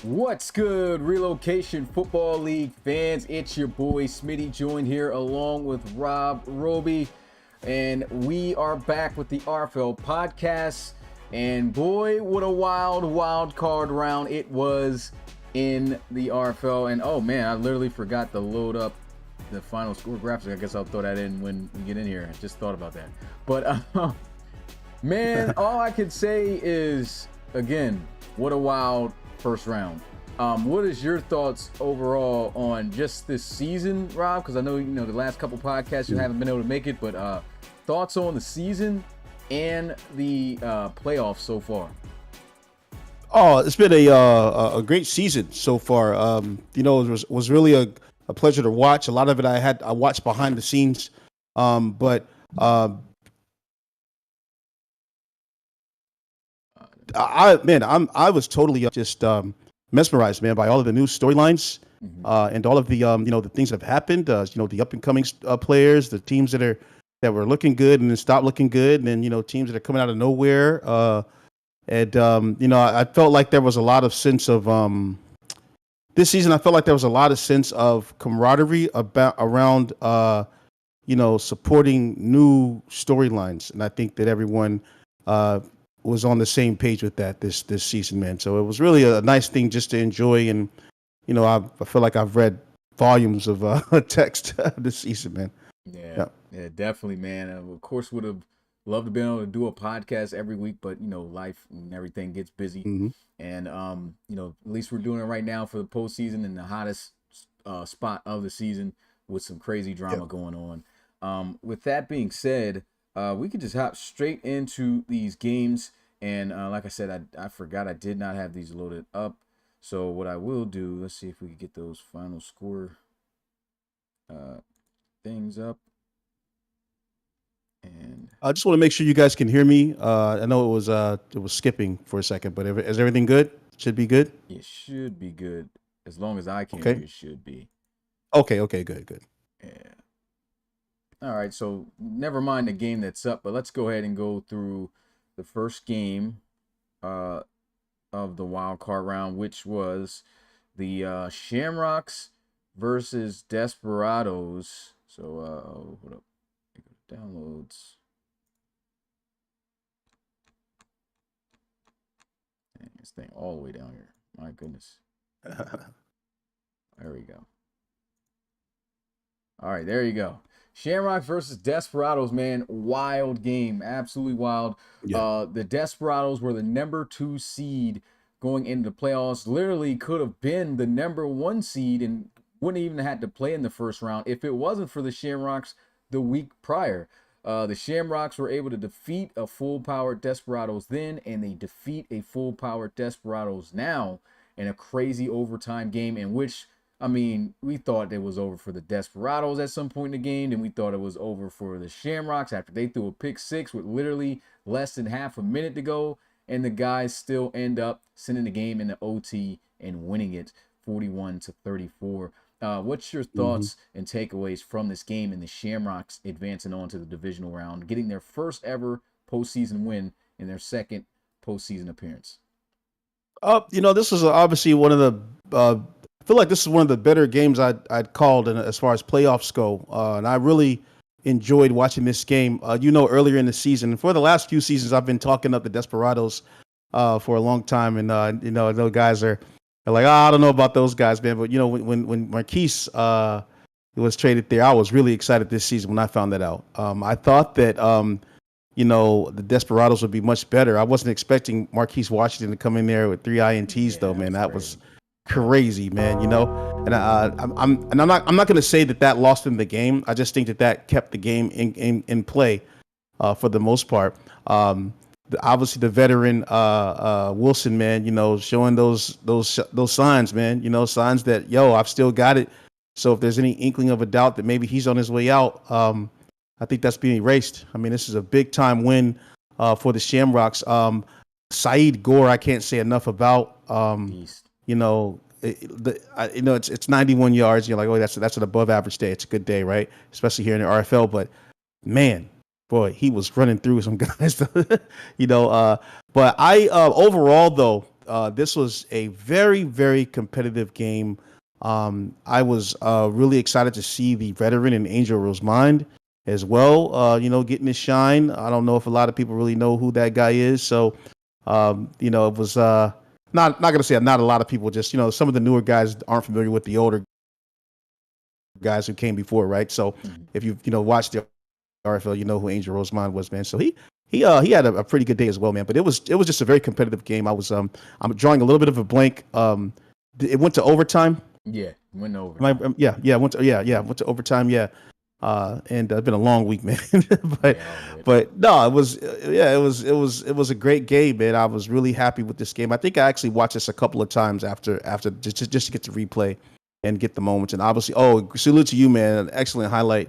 What's good, Relocation Football League fans? It's your boy Smitty, joined here along with Rob Roby, and we are back with the RFL podcast. And boy, what a wild card round it was in the RFL. And oh man, I literally forgot to load up the final score graphics. I guess I'll throw that in when we get in here. I just thought about that. But man, all I could say is, again, what a wild first round. What is your thoughts overall on just this season, Rob? Because I know the last couple podcasts you haven't been able to make it, but thoughts on the season and the playoffs so far. Oh, it's been a great season so far. It was really a pleasure to watch. A lot of it I watched behind the scenes, but I was totally just mesmerized, man, by all of the new storylines and all of the the things that have happened. The up and coming players, the teams that were looking good and then stopped looking good, and then teams that are coming out of nowhere. I felt like there was a lot of sense of this season. I felt like there was a lot of sense of camaraderie around supporting new storylines, and I think that everyone was on the same page with that this season, man. So it was really a nice thing just to enjoy, and I feel like I've read volumes of text this season, man. Yeah, definitely, man. Of course, would have loved to be able to do a podcast every week, but life and everything gets busy, and at least we're doing it right now for the postseason and the hottest spot of the season with some crazy drama going on. With that being said, we could just hop straight into these games. And like I said, I forgot I did not have these loaded up. So what I will do, let's see if we can get those final score things up. And I just want to make sure you guys can hear me. I know it was skipping for a second, but is everything good? Should be good? It should be good. As long as I can hear, it should be. Okay, good. Yeah. All right, so never mind the game that's up, but let's go ahead and go through the first game of the wild card round, which was the Shamrocks versus Desperados. So hold up, downloads. Dang, this thing all the way down here. My goodness. There we go. All right, there you go. Shamrocks versus Desperados, man. Wild game. Absolutely wild. Yeah. The Desperados were the number 2 seed going into the playoffs. Literally could have been the number 1 seed and wouldn't even have had to play in the first round if it wasn't for the Shamrocks the week prior. The Shamrocks were able to defeat a full-powered Desperados then, and they defeat a full-powered Desperados now in a crazy overtime game in which, we thought it was over for the Desperados at some point in the game, and we thought it was over for the Shamrocks after they threw a pick 6 with literally less than half a minute to go, and the guys still end up sending the game into OT and winning it 41-34. What's your thoughts and takeaways from this game and the Shamrocks advancing on to the divisional round, getting their first ever postseason win in their second postseason appearance? This was obviously one of the I feel like this is one of the better games I'd called as far as playoffs go, and I really enjoyed watching this game. Earlier in the season, and for the last few seasons, I've been talking up the Desperados for a long time, and those guys are like, I don't know about those guys, man. But when Marquise was traded there, I was really excited this season when I found that out. I thought that the Desperados would be much better. I wasn't expecting Marquise Washington to come in there with 3 INTs though, man. That was crazy, man. And I'm not going to say that lost them the game. I just think that kept the game in play for the most part. Obviously the veteran Wilson, man, showing those signs, man, signs that I've still got it. So if there's any inkling of a doubt that maybe he's on his way out, I think that's being erased. This is a big time win for the Shamrocks. Saeed Gore, I can't say enough about. It's 91 yards. You're like, oh, that's an above average day. It's a good day, right? Especially here in the RFL. But man, boy, he was running through some guys. But I overall though, this was a very, very competitive game. I was really excited to see the veteran and Angel Rosemond as well. Getting his shine. I don't know if a lot of people really know who that guy is. So, it was not gonna say not a lot of people. Just some of the newer guys aren't familiar with the older guys who came before, right? So, if you watched the RFL, you know who Angel Rosemond was, man. So he had a pretty good day as well, man. But it was just a very competitive game. I'm drawing a little bit of a blank. It went to overtime. Yeah, went over. Went to overtime. Yeah, and it's been a long week, man. but Yeah, but no, it was a great game, man. I was really happy with this game. I think I actually watched this a couple of times after just to get the replay and get the moments. And obviously, salute to you, man. An excellent highlight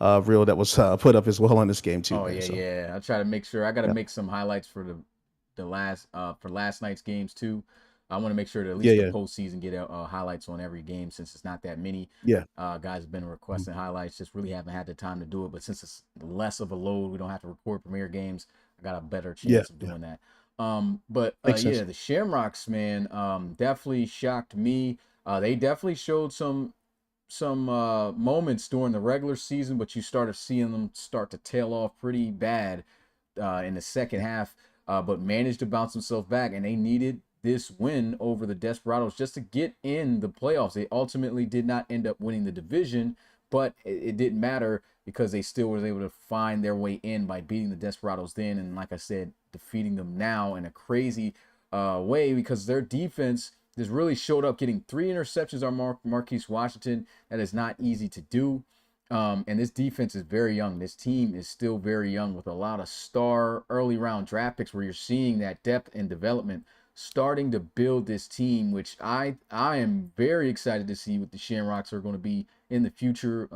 reel that was put up as well on this game too. Oh man, yeah, so. yeah. I try to make sure I got to Yeah. make some highlights for the last night's games too. I want to make sure that at Yeah, least the yeah, postseason get highlights on every game since it's not that many. yeah. Guys have been Mhm. requesting highlights, just really haven't had the time to do it. But since it's less of a load, we don't have to record premiere games. I got a better Yeah, chance of yeah. doing that. But Makes yeah, sense. the Shamrocks, man, definitely shocked me. They definitely showed some moments during the regular season, but you started seeing them start to tail off pretty bad in the second half, but managed to bounce themselves back, and they needed this win over the Desperados just to get in the playoffs. They ultimately did not end up winning the division, but it didn't matter because they still was able to find their way in by beating the Desperados then, and like I said, defeating them now in a crazy way because their defense just really showed up, getting 3 interceptions on Marquise Washington. That is not easy to do. And this defense is very young. This team is still very young with a lot of star early round draft picks where you're seeing that depth and development starting to build this team, which I am very excited to see what the Shamrocks are going to be in the future.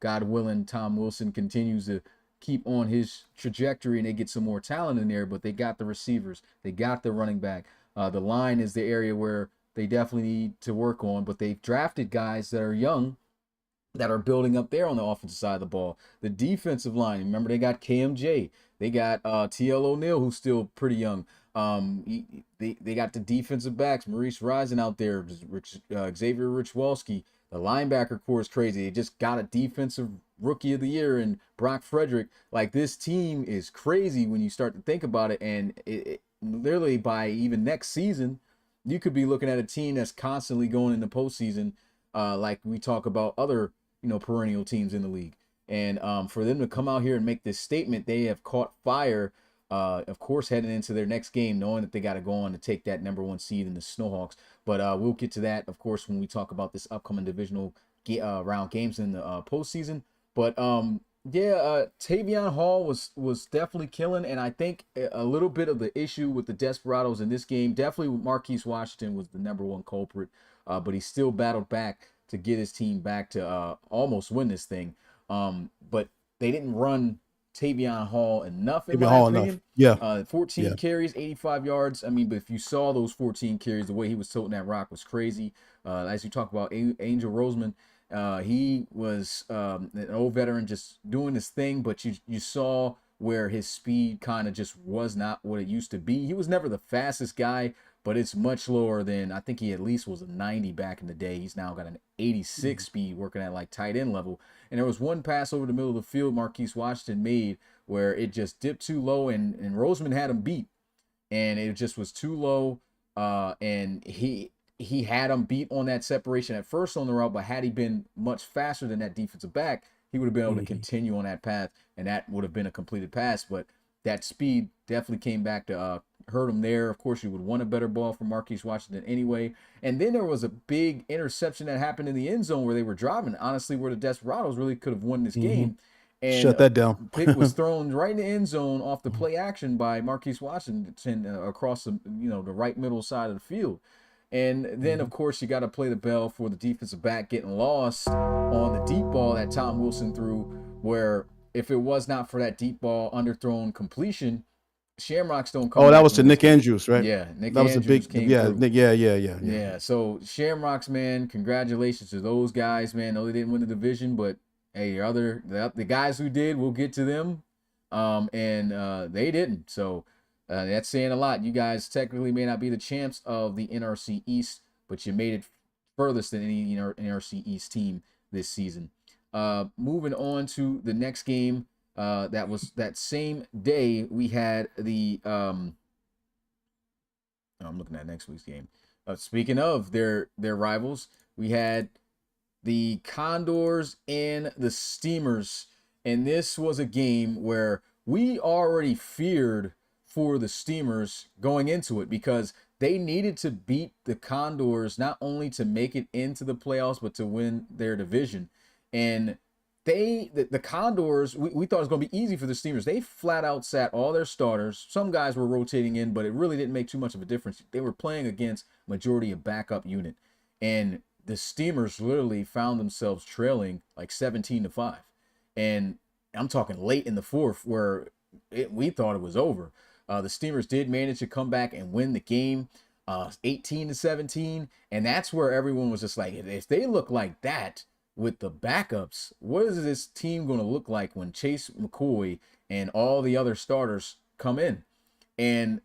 God willing, Tom Wilson continues to keep on his trajectory and they get some more talent in there, but they got the receivers, they got the running back. The line is the area where they definitely need to work on, but they've drafted guys that are young that are building up there on the offensive side of the ball. The defensive line, remember they got KMJ, they got TL O'Neal, who's still pretty young. They got the defensive backs, Maurice Risen out there, Xavier Richwalski. The linebacker core is crazy. They just got a defensive rookie of the year and Brock Frederick. Like this team is crazy when you start to think about it, and it literally by even next season, you could be looking at a team that's constantly going in the postseason, like we talk about other perennial teams in the league. And for them to come out here and make this statement, they have caught fire. Of course, heading into their next game, knowing that they got to go on to take that #1 seed in the Snowhawks. But we'll get to that, of course, when we talk about this upcoming divisional round games in the postseason. But yeah, Tavion Hall was definitely killing, and I think a little bit of the issue with the Desperados in this game, definitely with Marquise Washington was the #1 culprit, but he still battled back to get his team back to almost win this thing. But they didn't run Tavion Hall enough, in Maybe my Hall enough. opinion. Yeah, 14 yeah. carries, 85 yards. I mean, but if you saw those 14 carries, the way he was toting that rock was crazy. As you talk about Angel Roseman, he was an old veteran just doing his thing, but you saw where his speed kind of just was not what it used to be. He was never the fastest guy, but it's much lower than I think he at least was a 90 back in the day. He's now got an 86 speed working at like tight end level. And there was one pass over the middle of the field Marquise Washington made where it just dipped too low and Roseman had him beat. And it just was too low. And he had him beat on that separation at first on the route, but had he been much faster than that defensive back, he would have been able to Mhm. continue on that path, and that would have been a completed pass. But that speed definitely came back to hurt him there. Of course, you would want a better ball from Marquise Washington anyway. And then there was a big interception that happened in the end zone where they were driving, honestly, where the Desperados really could have won this Mhm. game. And Shut that down. pick was thrown right in the end zone off the play action by Marquise Washington across the right middle side of the field. And then of Mhm. course you got to play the bell for the defensive back getting lost on the deep ball that Tom Wilson threw, where if it was not for that deep ball underthrown completion, Shamrocks don't come Oh, that back was and to win this Nick game. Andrews, right? Yeah, Nick That was a Andrews big, came yeah, through. Nick, yeah. Yeah, so Shamrocks, man, congratulations to those guys, man. No, they didn't win the division, but hey, the guys who did, we'll get to them. And they didn't. So That's saying a lot. You guys technically may not be the champs of the NRC East, but you made it furthest than any NRC East team this season. Moving on to the next game. That was that same day we had the I'm looking at next week's game. Speaking of their rivals, we had the Condors and the Steamers, and this was a game where we already feared for the Steamers going into it because they needed to beat the Condors not only to make it into the playoffs but to win their division. And the Condors, we thought it was going to be easy for the Steamers. They flat out sat all their starters. Some guys were rotating in, but it really didn't make too much of a difference. They were playing against majority of backup unit, and the Steamers literally found themselves trailing like 17-5. And I'm talking late in the fourth where we thought it was over. The Steamers did manage to come back and win the game 18-17. And that's where everyone was just like, if they look like that with the backups, what is this team going to look like when Chase McCoy and all the other starters come in? And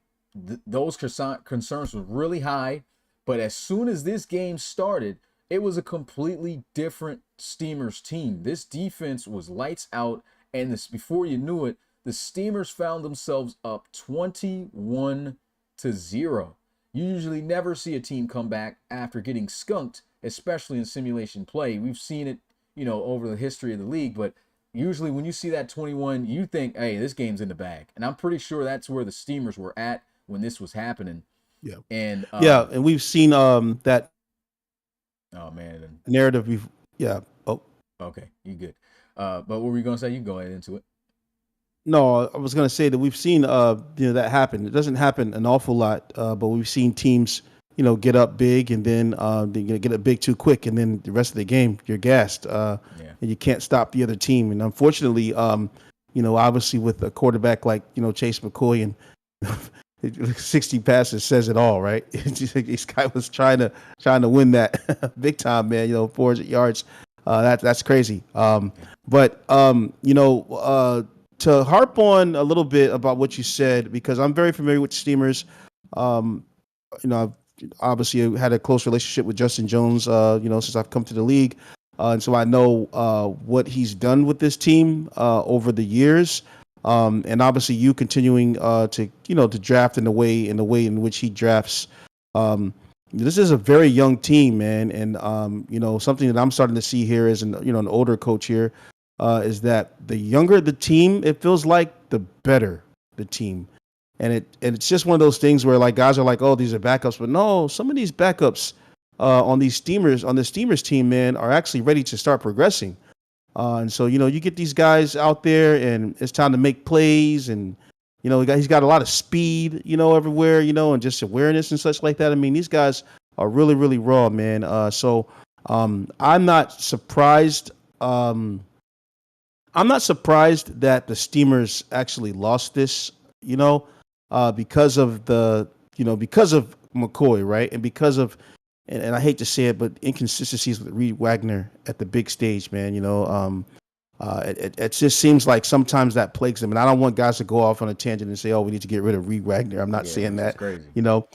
those concerns were really high. But as soon as this game started, it was a completely different Steamers team. This defense was lights out, and this, before you knew it, the Steamers found themselves up 21-0. You usually never see a team come back after getting skunked, especially in simulation play. We've seen it, over the history of the league, but usually when you see that 21, you think, hey, this game's in the bag. And I'm pretty sure that's where the Steamers were at when this was happening. Yeah. And and we've seen that narrative. Yeah. Oh, okay, you good. But what were you gonna say? You go ahead into it. no, I was going to say that we've seen that happen. It doesn't happen an awful lot, but we've seen teams get up big and then they get up big too quick, and then the rest of the game you're gassed, and you can't stop the other team. And unfortunately, obviously with a quarterback like Chase McCoy and 60 passes says it all, right? This guy was trying to win that big time, man. 400 yards. That's crazy. To harp on a little bit about what you said, because I'm very familiar with the Steamers. I've obviously had a close relationship with Justin Jones, since I've come to the league. And so I know what he's done with this team over the years. And obviously you continuing to draft in the way in which he drafts. This is a very young team, man. And, something that I'm starting to see here as an older coach here, is that the younger the team, it feels like the better the team. And it's just one of those things where like guys are like, oh, these are backups, but no, some of these backups on the Steamers team, man, are actually ready to start progressing. And so, you get these guys out there and it's time to make plays, and, he's got a lot of speed, everywhere, and just awareness and such like that. I mean, these guys are really, really raw, man. So I'm not surprised. I'm not surprised that the Steamers actually lost this, because of because of McCoy, right? And because of, and I hate to say it, but inconsistencies with Reed Wagner at the big stage, man. It just seems like sometimes that plagues them. And I don't want guys to go off on a tangent and say, oh, we need to get rid of Reed Wagner. I'm not saying that, crazy. What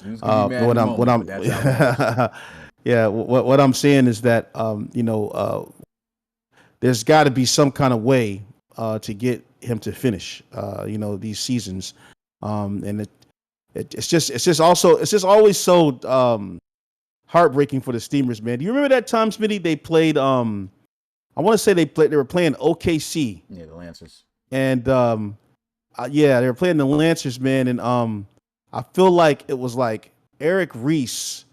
I'm saying is that, there's got to be some kind of way to get him to finish, these seasons. And it's just always so heartbreaking for the Steamers, man. Do you remember that time, Smitty? They played. I want to say they were playing OKC. Yeah, the Lancers. And they were playing the Lancers, man. And I feel like it was like Eric Reese,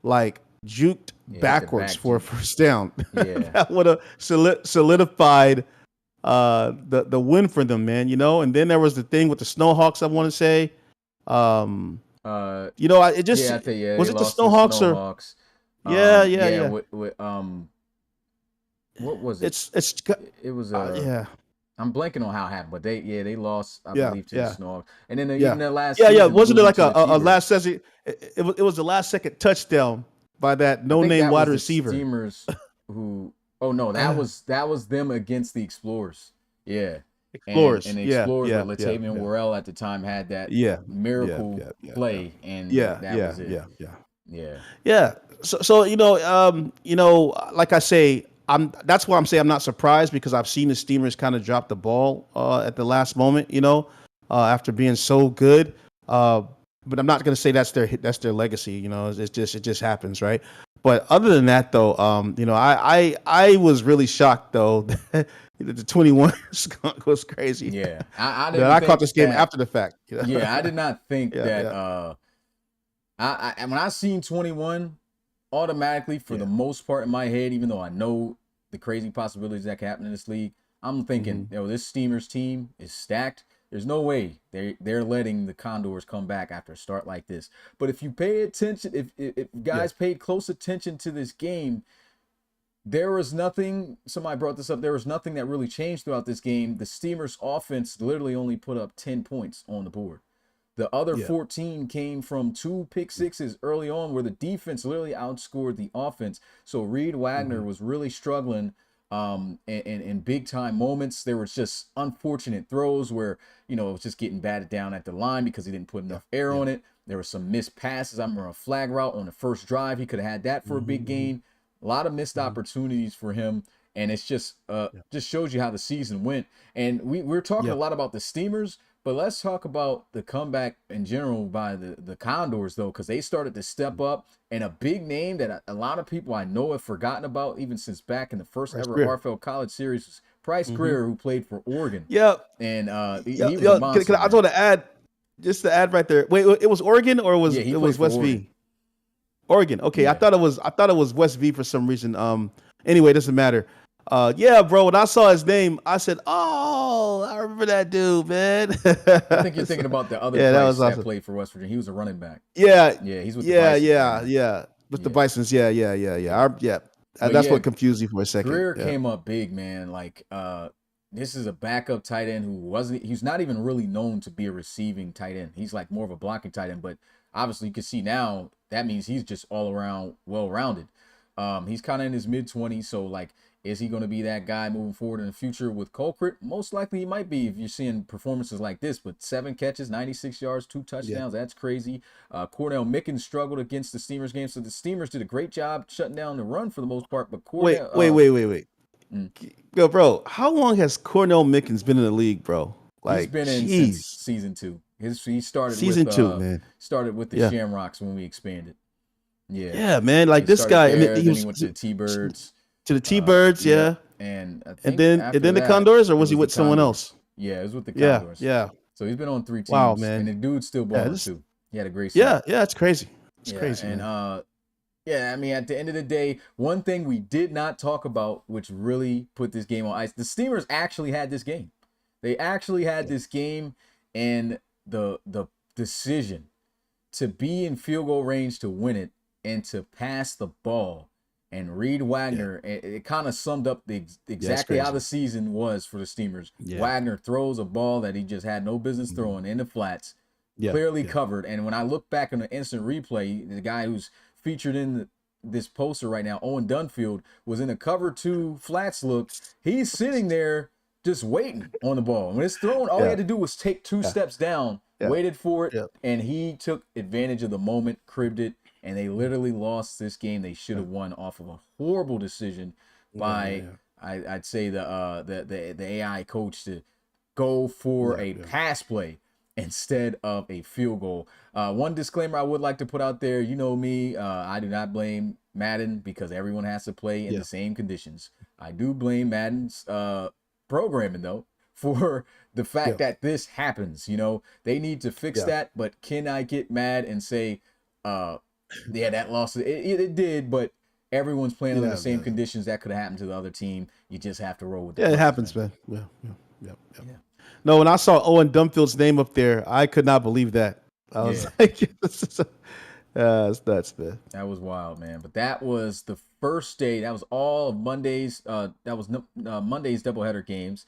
like juked backwards for a first down. Yeah. That would have solidified the win for them, man. And then there was the thing with the Snowhawks, I want to say. It just was it the Snowhawks or yeah. What was it? It was I'm blanking on how it happened, but they lost, I believe, to the Snowhawks. And then even their last season, wasn't it like a last second? It was the last second touchdown by that no-name wide receiver. The Steamers who? Oh no, that was them against the Explorers. Yeah, Explorers. and the Yeah, Explorers yeah, with yeah, Latavian yeah, Worrell at the time had that yeah, yeah, miracle yeah, yeah, yeah, play, and yeah, that yeah, was it. yeah, yeah. Yeah. Yeah. So like I say, that's why I'm saying I'm not surprised because I've seen the Steamers kind of drop the ball at the last moment, after being so good. Uh, but I'm not going to say that's their legacy. It just happens, right? But other than that, though, I was really shocked though. The 21 was crazy. Yeah. I That didn't I caught think this game that. after the fact. Yeah, I did not think Yeah, that. yeah, And when I seen 21, automatically for the yeah. most part in my head, even though I know the crazy possibilities that can happen in this league, I'm thinking, Hmm. this Steamers team is stacked. There's no way they're letting the Condors come back after a start like this. But if you pay attention, if Yeah. guys paid close attention to this game, there was nothing. Somebody brought this up. There was nothing that really changed throughout this game. The Steamers offense literally only put up 10 points on the board. The other Yeah. 14 came from 2 pick sixes early on where the defense literally outscored the offense. So Reed Wagner Hmm. was really struggling in big time moments. There was just unfortunate throws where, it was just getting batted down at the line because he didn't put Yeah. enough air Yeah. on it. There were some missed passes. I remember a flag route on the first drive. He could have had that for a big Hmm. gain. A lot of missed Hmm. opportunities for him. And it's Yeah. just shows you how the season went. And we're talking a Yeah. lot about the Steamers, but let's talk about the comeback in general by the Condors, though, because they started to step up. And a big name that a lot of people I know have forgotten about, even since back in the first Bryce ever Greer. RFL College Series, was Price Hmm. Greer, who played for Oregon. Yeah. And Yeah. he was a Yeah. monster, I just man. want to add, just to add right there. Wait, it was Oregon or Yeah, he it played was for West Oregon. V? Oregon. Okay, I Yeah. thought it was West V for some reason. Anyway, it doesn't matter. Yeah, bro. When I saw his name, I said, "Oh, I remember that dude, man." I think you're thinking about the other Yeah, that was Price that awesome. played for West Virginia. He was a running back. Yeah, Yeah, he's with the yeah, Bisons right yeah, now. yeah. With the Yeah. Bisons, yeah, yeah, yeah, yeah. Yeah. But That's yeah, what confused me for a second. Greer Yeah, came up big, man. Like, this is a backup tight end he's not even really known to be a receiving tight end. He's like more of a blocking tight end, but obviously you can see now that means he's just all around well-rounded. He's kind of in his mid-20s, so like, is he going to be that guy moving forward in the future with Colquitt? Most likely he might be if you're seeing performances like this, but 7 catches, 96 yards, 2 yeah. touchdowns. That's crazy. Cornell Mickens struggled against the Steamers game, so the Steamers did a great job shutting down the run for the most part, but Wait, Cornell, wait, wait, wait, wait. mm, Yo, bro, how long has Cornell Mickens been in the league, bro? he's Like, been in since jeez. season 2. He Season two, man. started with the Yeah. Shamrocks when we expanded. Yeah. Yeah, man. Like He this started guy, and there, he then he was went to the T-Birds. to the T-Birds, Yep. yeah. And I And think then after the that, Condors, or it was he was the with someone Condors. else? Yeah, it was with the Yeah, Condors. yeah. So he's been on 3 Wow, teams, and man. the dude's still Yeah, balling too. He had a great season. yeah, it's crazy. It's Yeah, crazy, and man. yeah, I mean, at the end of the day, one thing we did not talk about, which really put this game on ice, the Steamers actually had this game. They actually had this game, and the decision to be in field goal range to win it and to pass the ball. And Reed Wagner, it kind of summed up exactly how crazy. the season was for the Steamers. Yeah. Wagner throws a ball that he just had no business throwing in the flats, Yeah, clearly yeah. covered. And when I look back on the instant replay, the guy who's featured in this poster right now, Owen Dunfield, was in a cover 2 flats look. He's sitting there just waiting on the ball. When it's thrown, all he Yeah. had to do was take 2 steps down, Yeah. waited for it, Yeah. and he took advantage of the moment, cribbed it, and they literally lost this game. They should have won off of a horrible decision by I'd say the AI coach to go for a pass play instead of a field goal. One disclaimer I would like to put out there, you know me, I do not blame Madden because everyone has to play in the same conditions. I do blame Madden's programming though for the fact that this happens. They need to fix that, but can I get mad and say, yeah, that loss, it did, but everyone's playing under the same conditions. That could have happened to the other team. You just have to roll with the Yeah, it punches, happens, man. man. Yeah. No, when I saw Owen Dunfield's name up there, I could not believe that. I was like, it's nuts, man. That was wild, man. But that was the first day. That was all of Monday's. That was Monday's doubleheader games.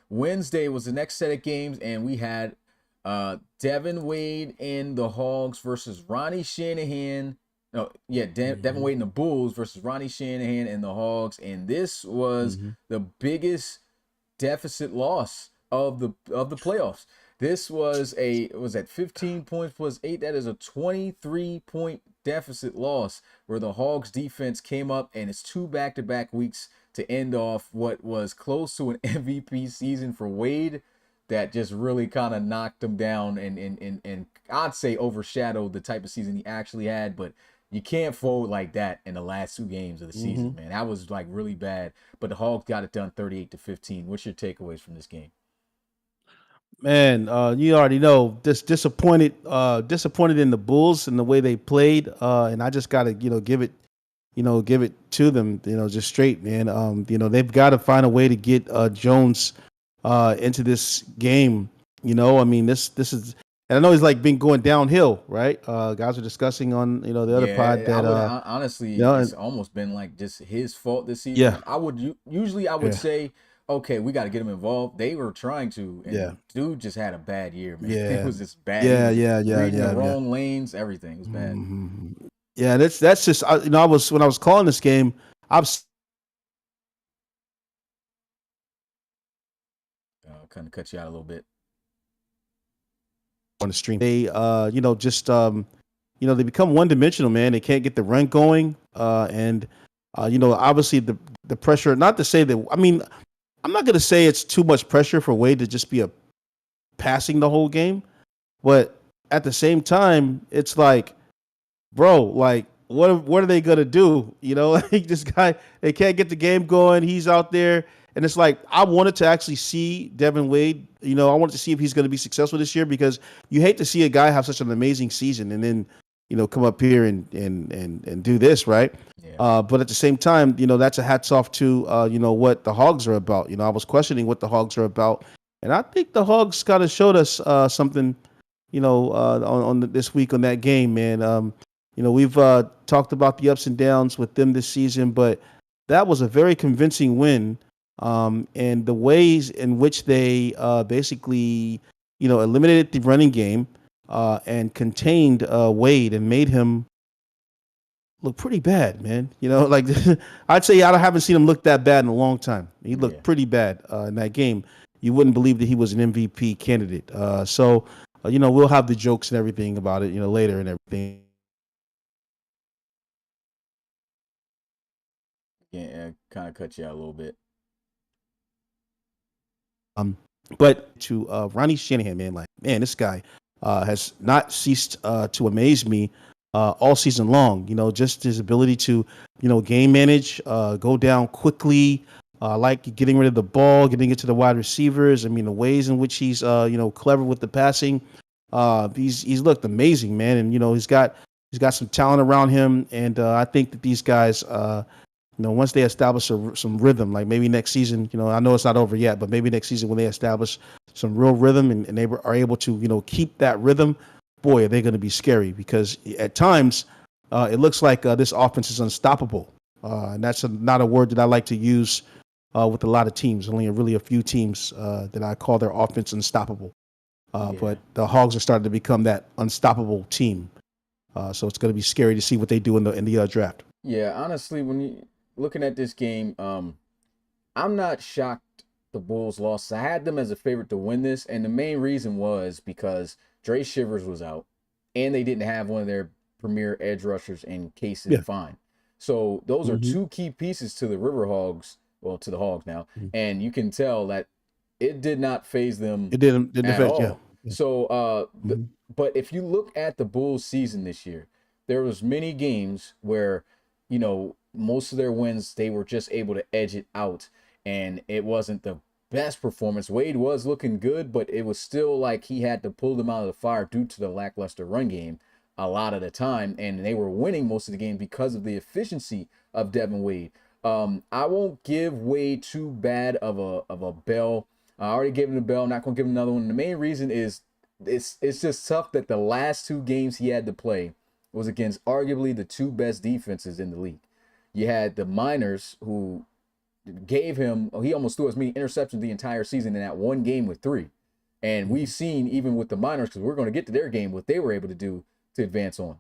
Wednesday was the next set of games, and we had Devin Wade and the Hogs versus Ronnie Shanahan. No, yeah, Devin Wade and the Bulls versus Ronnie Shanahan and the Hogs, and this was the biggest deficit loss of the playoffs. This was at 15 points plus 8. That is a 23-point deficit loss where the Hogs defense came up, and it's 2 back-to-back weeks to end off what was close to an MVP season for Wade. That just really kind of knocked him down and I'd say overshadowed the type of season he actually had. But you can't fold like that in the last 2 games of the season, man. That was like really bad. But the Hogs got it done 38-15. What's your takeaways from this game? Man, you already know disappointed in the Bulls and the way they played. And I just gotta, give it to them, just straight, man. They've got to find a way to get Jones into this game. I mean, this is, and I know he's like been going downhill, right? Guys are discussing on the other pod that honestly, and it's almost been like just his fault this season. yeah, I would usually I would yeah, say, okay, we got to get him involved. They were trying to, and yeah, dude just had a bad year, man. It yeah, was just bad. He yeah, was yeah, yeah, reading the yeah, yeah. wrong lanes. Everything was bad. Yeah, that's just I was when I was calling this game, I was Kind of cut you out a little bit. on the stream. They just they become one dimensional, man. They can't get the run going, and obviously the pressure. Not to say that, I mean, I'm not gonna say it's too much pressure for Wade to just be a passing the whole game, but at the same time, it's like, bro, like what are they gonna do? Like this guy, they can't get the game going. He's out there, and it's like I wanted to actually see Devin Wade. I wanted to see if he's going to be successful this year because you hate to see a guy have such an amazing season and then come up here and do this, right? Yeah. But at the same time, that's a hats off to what the Hogs are about. I was questioning what the Hogs are about, and I think the Hogs kind of showed us something. On this week on that game, man. We've talked about the ups and downs with them this season, but that was a very convincing win. And the ways in which they basically, eliminated the running game and contained Wade and made him look pretty bad, man. Like I'd say I haven't seen him look that bad in a long time. He looked pretty bad in that game. You wouldn't believe that he was an MVP candidate. So we'll have the jokes and everything about it, later and everything. Yeah, kind of cut you out a little bit. But to Ronnie Shanahan, man, like, man, this guy has not ceased to amaze me all season long. Just his ability to, game manage, go down quickly, like getting rid of the ball, getting it to the wide receivers. I mean, the ways in which he's, clever with the passing. He's looked amazing, man, and he's got some talent around him, and I think that these guys. Once they establish some rhythm, like maybe next season, I know it's not over yet, but maybe next season when they establish some real rhythm and they are able to, keep that rhythm, boy, are they going to be scary because at times it looks like this offense is unstoppable. And that's not a word that I like to use with a lot of teams. Only really a few teams that I call their offense unstoppable. But the Hogs are starting to become that unstoppable team. So it's going to be scary to see what they do in the draft. Yeah, honestly, when you looking at this game, I'm not shocked the Bulls lost. I had them as a favorite to win this, and the main reason was because Dre Shivers was out, and they didn't have one of their premier edge rushers in Casey Fine. So those are 2 key pieces to the River Hogs, well, to the Hogs now, and you can tell that it did not phase them. It didn't at affect, all. So, but if you look at the Bulls season this year, there was many games where, most of their wins, they were just able to edge it out. And it wasn't the best performance. Wade was looking good, but it was still like he had to pull them out of the fire due to the lackluster run game a lot of the time. And they were winning most of the game because of the efficiency of Devin Wade. I won't give Wade too bad of a bell. I already gave him a bell. I'm not going to give him another one. The main reason is it's just tough that the last 2 games he had to play was against arguably the 2 best defenses in the league. You had the Miners, who gave him, he almost threw as many interceptions the entire season in that one game with 3. And we've seen, even with the Miners, because we're going to get to their game, what they were able to do to advance on.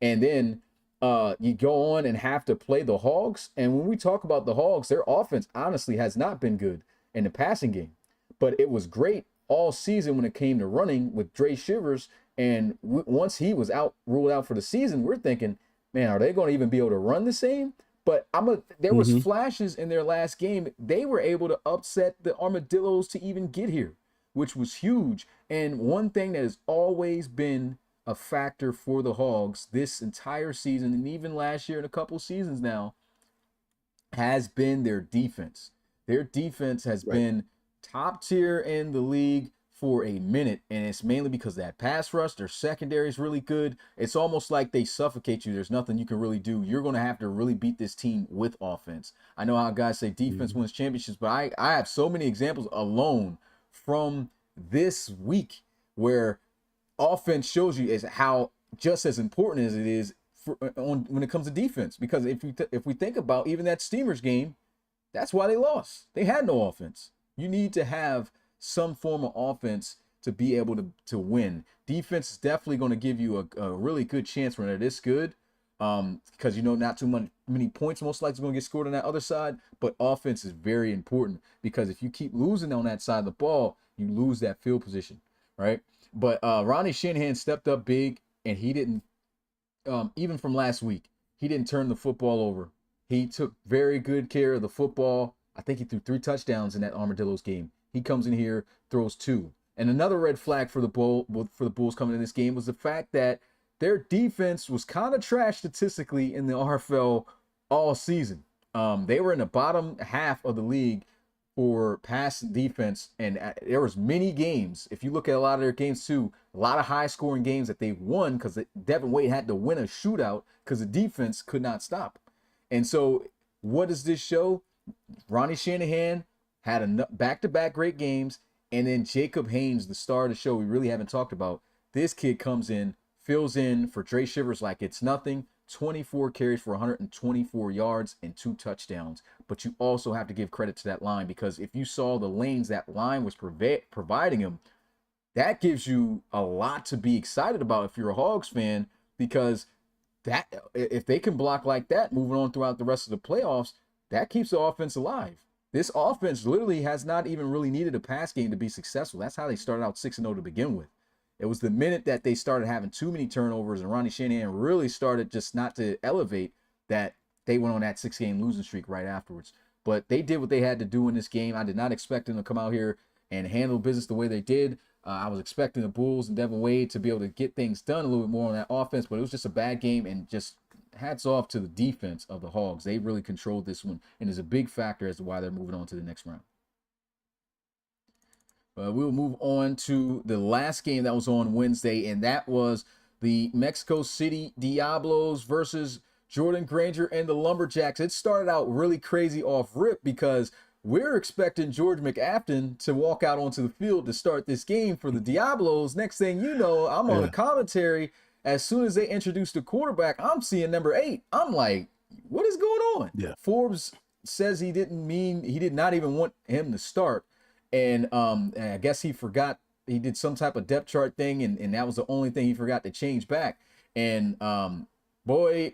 And then you go on and have to play the Hogs. And when we talk about the Hogs, their offense honestly has not been good in the passing game. But it was great all season when it came to running with Dre Shivers. And once he was ruled out for the season, we're thinking, man, are they going to even be able to run the same? But there was flashes in their last game. They were able to upset the Armadillos to even get here, which was huge. And one thing that has always been a factor for the Hogs this entire season, and even last year and a couple seasons now, has been their defense. Their defense has been top tier in the league for a minute, and it's mainly because of that pass rush. Their secondary is really good. It's almost like they suffocate you. There's nothing you can really do. You're going to have to really beat this team with offense. I know how guys say defense wins championships, but I have so many examples alone from this week where offense shows you is how just as important as it is when it comes to defense. Because if we think about even that Steamers game, that's why they lost. They had no offense. You need to have some form of offense to be able to win. Defense is definitely going to give you a really good chance when they're this good, because not too many points most likely going to get scored on that other side. But offense is very important, because if you keep losing on that side of the ball, you lose that field position, right? But Ronnie Shanahan stepped up big, and he didn't, even from last week, he didn't turn the football over. He took very good care of the football. I think he threw 3 touchdowns in that Armadillos game. He comes in here, throws 2. And another red flag for the Bulls coming in this game was the fact that their defense was kind of trash statistically in the RFL all season. They were in the bottom half of the league for pass defense, and there was many games. If you look at a lot of their games too, a lot of high-scoring games that they won because Devin Wade had to win a shootout because the defense could not stop. And so, what does this show? Ronnie Shanahan had back-to-back great games, and then Jacob Haynes, the star of the show we really haven't talked about. This kid comes in, fills in for Dre Shivers like it's nothing. 24 carries for 124 yards and 2 touchdowns. But you also have to give credit to that line, because if you saw the lanes that line was providing him, that gives you a lot to be excited about if you're a Hogs fan, because that if they can block like that moving on throughout the rest of the playoffs, that keeps the offense alive. This offense literally has not even really needed a pass game to be successful. That's how they started out 6-0 to begin with. It was the minute that they started having too many turnovers and Ronnie Shanahan really started just not to elevate that they went on that 6-game losing streak right afterwards. But they did what they had to do in this game. I did not expect them to come out here and handle business the way they did. I was expecting the Bulls and Devin Wade to be able to get things done a little bit more on that offense, but it was just a bad game, and just hats off to the defense of the Hogs. They really controlled this one, and is a big factor as to why they're moving on to the next round. We'll move on to the last game that was on Wednesday, and that was the Mexico City Diablos versus Jordan Granger and the Lumberjacks. It started out really crazy off rip because we're expecting George McAfton to walk out onto the field to start this game for the Diablos. Next thing you know, I'm on the commentary. As soon as they introduced the quarterback, I'm seeing number 8. I'm like, what is going on? Yeah. Forbes says he did not even want him to start. And I guess he forgot, he did some type of depth chart thing, and that was the only thing he forgot to change back. And boy,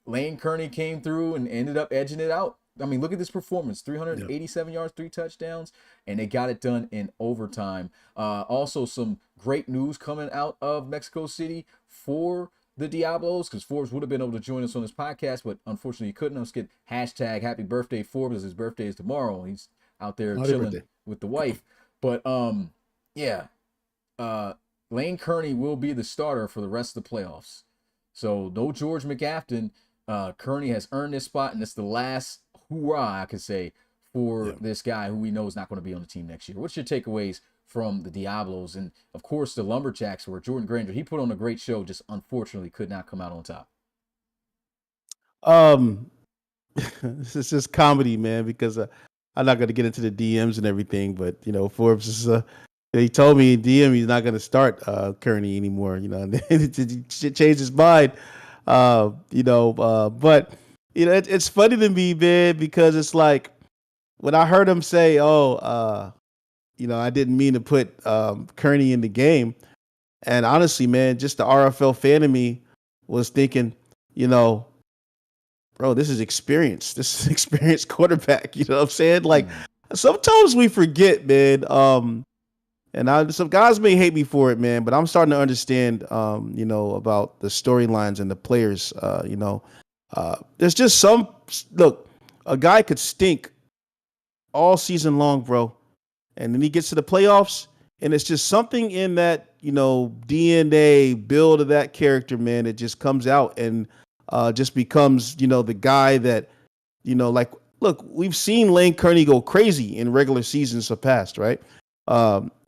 Lane Kearney came through and ended up edging it out. I mean, look at this performance, 387 yards, 3 touchdowns, and they got it done in overtime. Also, some great news coming out of Mexico City for the Diablos, because Forbes would have been able to join us on this podcast, but unfortunately he couldn't. Let's get hashtag happy birthday Forbes, as his birthday is tomorrow. He's out there chilling with the wife. But Lane Kearney will be the starter for the rest of the playoffs. So no George McAfton. Kearney has earned this spot, and it's the last hoorah, I could say, for this guy who we know is not going to be on the team next year. What's your takeaways from the Diablos? And of course the Lumberjacks, where Jordan Granger, he put on a great show, just unfortunately could not come out on top. This is just comedy, man, because I'm not going to get into the DMs and everything, but Forbes is he told me in DM he's not going to start Kearney anymore, and then he changed his mind, but it's funny to me, man, because it's like when I heard him say, I didn't mean to put Kearney in the game, and honestly, man, just the RFL fan of me was thinking, bro, this is experience. This is an experienced quarterback. You know what I'm saying? Like, Sometimes we forget, man. Some guys may hate me for it, man, but I'm starting to understand, about the storylines and the players. There's just some look. A guy could stink all season long, bro, and then he gets to the playoffs, and it's just something in that DNA build of that character, man. It just comes out and just becomes the guy that like look, we've seen Lane Kearney go crazy in regular seasons of past, right?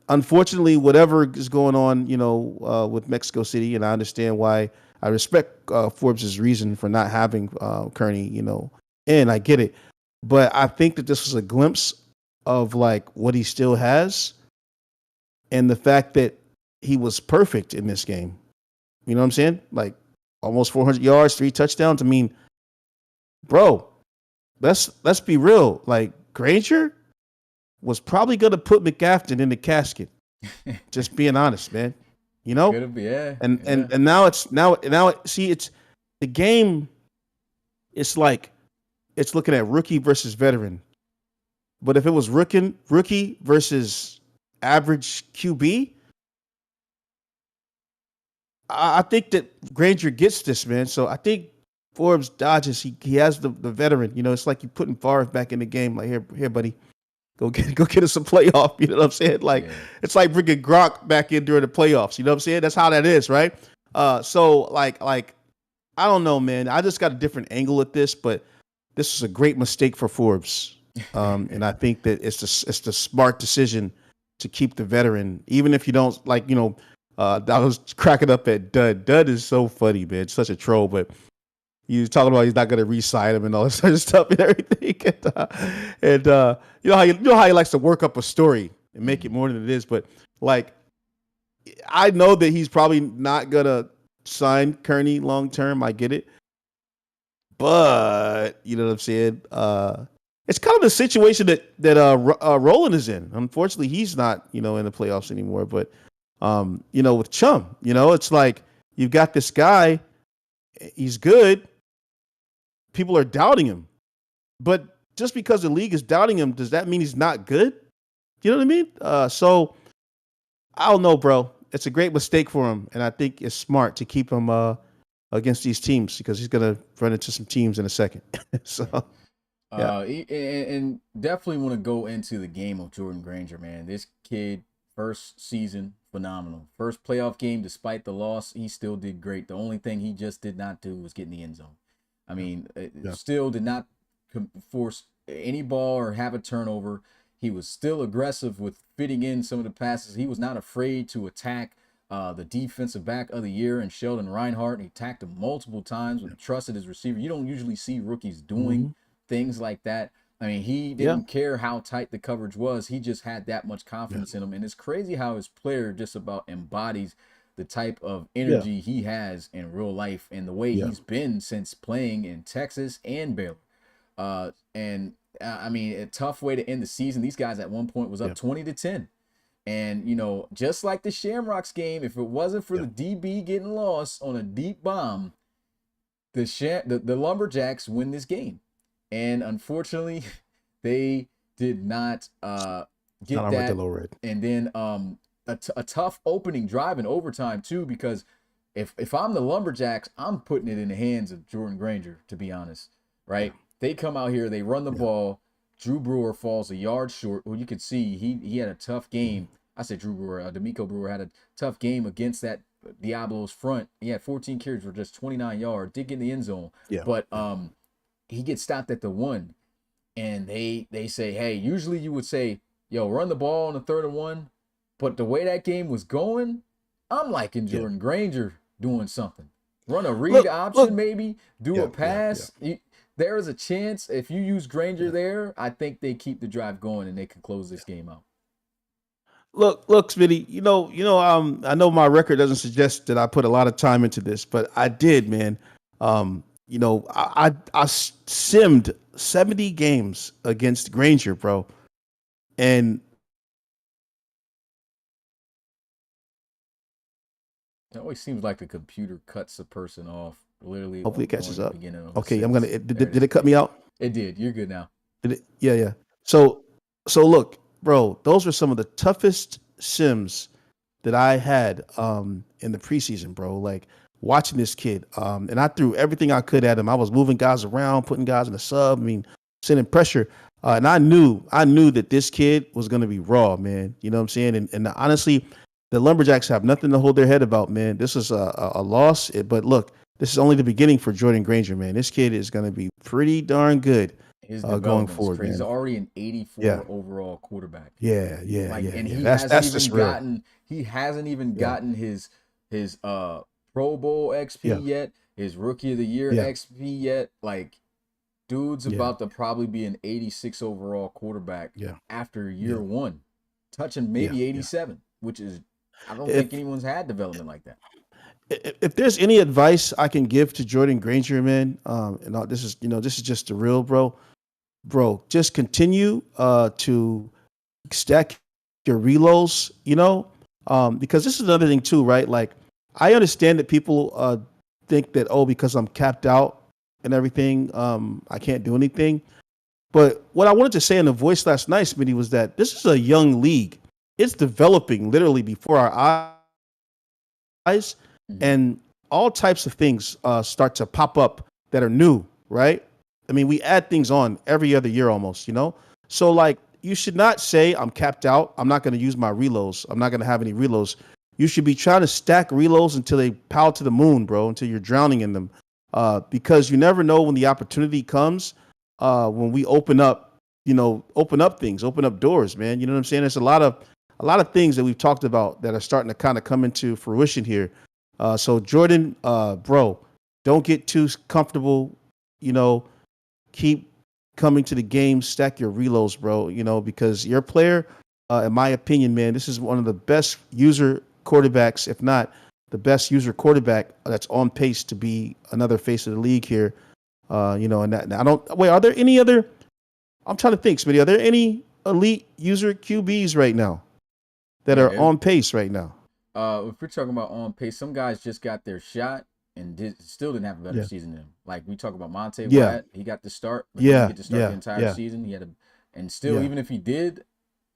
Unfortunately, whatever is going on, with Mexico City, and I understand why. I respect Forbes' reason for not having Kearney, and I get it. But I think that this was a glimpse of like what he still has, and the fact that he was perfect in this game. You know what I'm saying? Like almost 400 yards, 3 touchdowns. I mean, bro, let's be real. Like Granger was probably going to put McGafton in the casket. Just being honest, man. Could have, yeah. And now it's the game. It's like it's looking at rookie versus veteran. But if it was rookie versus average QB, I think that Granger gets this, man. So I think Forbes dodges. He has the veteran. It's like you putting Favre back in the game. Like here, buddy. Go get us a playoff. You know what I'm saying? Like It's like bringing Gronk back in during the playoffs. You know what I'm saying? That's how that is, right? So I don't know, man. I just got a different angle at this, but this is a great mistake for Forbes, and I think that it's the smart decision to keep the veteran, even if you don't like. I was cracking up at Dud. Dud is so funny, man. Such a troll, but you talking about he's not going to re-sign him and all this sort of stuff and everything. And how he likes to work up a story and make it more than it is. But like, I know that he's probably not going to sign Kearney long term. I get it. But you know what I'm saying? It's kind of the situation that Roland is in. Unfortunately, he's not in the playoffs anymore. But with Chum, it's like you've got this guy. He's good. People are doubting him. But just because the league is doubting him, does that mean he's not good? You know what I mean? So I don't know, bro. It's a great mistake for him, and I think it's smart to keep him against these teams because he's gonna run into some teams in a second. So yeah. And definitely want to go into the game of Jordan Granger, man. This kid, first season, phenomenal. First playoff game, despite the loss, he still did great. The only thing he just did not do was get in the end zone. I mean, still did not force any ball or have a turnover. He was still aggressive with fitting in some of the passes. He was not afraid to attack the defensive back of the year and Sheldon Reinhardt. He attacked him multiple times and trusted his receiver. You don't usually see rookies doing things like that. I mean, he didn't care how tight the coverage was. He just had that much confidence in him. And it's crazy how his player just about embodies the type of energy he has in real life and the way he's been since playing in Texas and Baylor. I mean, a tough way to end the season. These guys at one point was up 20-10. And, just like the Shamrocks game, if it wasn't for the DB getting lost on a deep bomb, the Lumberjacks win this game. And unfortunately, they did not get that. And then a tough opening drive in overtime too, because if I'm the Lumberjacks, I'm putting it in the hands of Jordan Granger, to be honest, right? They come out here, they run the ball. Drew Brewer falls a yard short. Well, you could see he had a tough game. I said Drew Brewer, D'Amico Brewer had a tough game against that Diablo's front. He had 14 carries for just 29 yards, did get in the end zone. But he gets stopped at the 1. And they say, hey, usually you would say, yo, run the ball on the 3rd and 1. But the way that game was going, I'm liking Jordan Granger doing something. Run a read option, maybe. Do a pass. There is a chance if you use Granger there, I think they keep the drive going and they can close this game out. Look, Smitty, I know my record doesn't suggest that I put a lot of time into this, but I did, man. I simmed 70 games against Granger, bro. And it always seems like the computer cuts a person off. Literally, hopefully it catches up. Okay, I'm gonna. Did it cut me out? It did. You're good now. Did it? Yeah. So So look, bro, those were some of the toughest sims that I had in the preseason, bro. Like watching this kid. And I threw everything I could at him. I was moving guys around, putting guys in the sub, I mean, sending pressure. And I knew that this kid was gonna be raw, man. You know what I'm saying? And honestly, the Lumberjacks have nothing to hold their head about, man. This is a loss. But look, this is only the beginning for Jordan Granger, man. This kid is gonna be pretty darn good His going development is forward, crazy. He's man. already an Yeah. 84 overall quarterback. Yeah, yeah, Like, yeah, and yeah. he That's hasn't that's the even spirit. gotten he hasn't even Yeah, gotten his Pro Bowl XP yeah, yet, his Rookie of the Year yeah, XP yet. Like, dude's yeah, about to probably be an 86 overall quarterback yeah, after yeah, year one, touching yeah, maybe yeah. 87, which is I don't think If anyone's had development like that. if there's any advice I can give to Jordan Granger, man, and this is this is just the real bro. Just continue to stack your reloads, because this is another thing too, right? Like I understand that people think that because I'm capped out and everything, I can't do anything. But what I wanted to say in the voice last night, Smitty, was that this is a young league. It's developing literally before our eyes, Mm-hmm. and all types of things start to pop up that are new, right? I mean, we add things on every other year almost. So, like, you should not say, I'm capped out. I'm not going to use my reloads. I'm not going to have any reloads. You should be trying to stack reloads until they pile to the moon, bro, until you're drowning in them. Because you never know when the opportunity comes, when we open up things, open up doors, man. You know what I'm saying? There's a lot of things that we've talked about that are starting to kind of come into fruition here. So Jordan, bro, don't get too comfortable. You know, keep coming to the game, stack your reloads, bro. Because your player, in my opinion, man, this is one of the best user quarterbacks, if not the best user quarterback that's on pace to be another face of the league here. And I don't wait. Are there any other? I'm trying to think, Smitty. Are there any elite user QBs right now that Yeah, are there's on pace right now? if we're talking about on pace, some guys just got their shot and still didn't have a better Yeah, season than him. Like we talk about Monte yeah, Wyatt, he got the start, but he didn't yeah, get to start the yeah, entire yeah, season. He had and still, yeah, even if he did,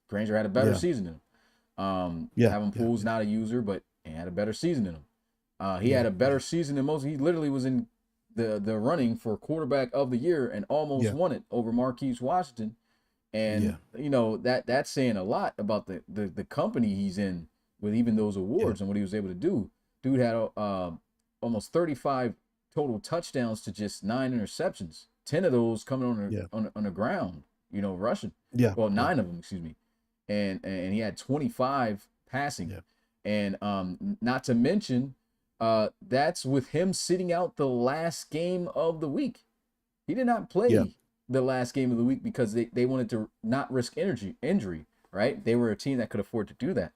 Granger had a better yeah, season than him. yeah, Kevin yeah, Poole's not a user, but he had a better season than him. He yeah, had a better yeah, season than most. He literally was in the running for quarterback of the year and almost yeah, won it over Marquise Washington. yeah, And that's saying a lot about the company he's in with even those yeah, awards and what he was able to do. Dude had almost 35 total touchdowns to just 9 interceptions. 10 of those coming yeah, on the ground, rushing. yeah, Well, yeah, 9 of them, excuse me. And he had 25 passing. yeah, And not to mention, that's with him sitting out the last game of the week. He did not yeah, play the last game of the week because they wanted to not risk injury, right? They were a team that could afford to do that.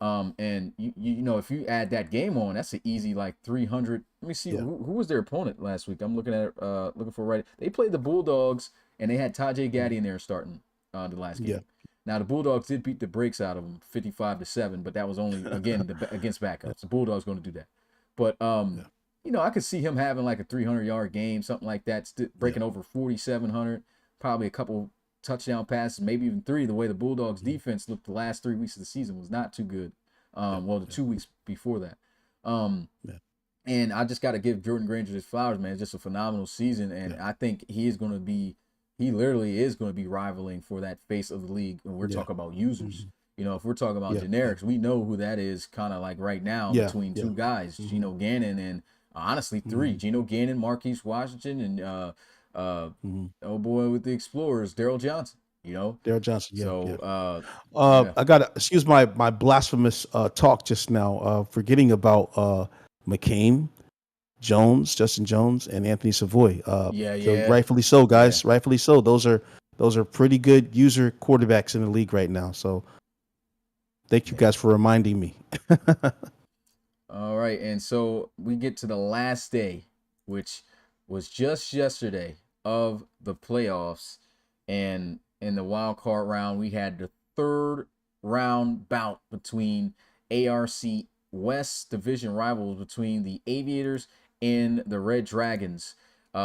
And if you add that game on, that's an easy like 300. Let me see yeah, who was their opponent last week. I'm looking at looking for right. They played the Bulldogs and they had Tajay mm, Gaddy in there starting the last yeah, game. Now the Bulldogs did beat the brakes out of them 55-7, but that was only again against yeah, backups. The Bulldogs going to do that. But yeah, I could see him having like a 300-yard game, something like that, yeah, breaking over 4,700, probably a couple touchdown passes, maybe even three. The way the Bulldogs mm, defense looked the last 3 weeks of the season was not too good. yeah, Well, the yeah, 2 weeks before that. Um, yeah, and I just got to give Jordan Granger his flowers, man. It's just a phenomenal season, and yeah, I think he literally is going to be rivaling for that face of the league. When we're yeah, talking about users, mhm, if we're talking about yeah, yeah, generics, we know who that is. Kind of like right now yeah, between yeah, two guys, mhm, Geno Gannon and honestly three: mhm, Geno Gannon, Marquise Washington, and uh, mhm. oh boy with the Explorers, Daryl Johnson. Daryl Johnson, yeah, So yeah. yeah, I got to excuse my blasphemous talk just now, forgetting about McCain, Jones, Justin Jones, and Anthony Savoy. yeah, So yeah, rightfully so, yeah. guys. Rightfully so. Those are pretty good user quarterbacks in the league right now. So thank you Yeah. guys for reminding me. All right, and so we get to the last day, which was just yesterday of the playoffs, and in the wild card round, we had the third round bout between ARC West division rivals between the Aviators and the Red Dragons.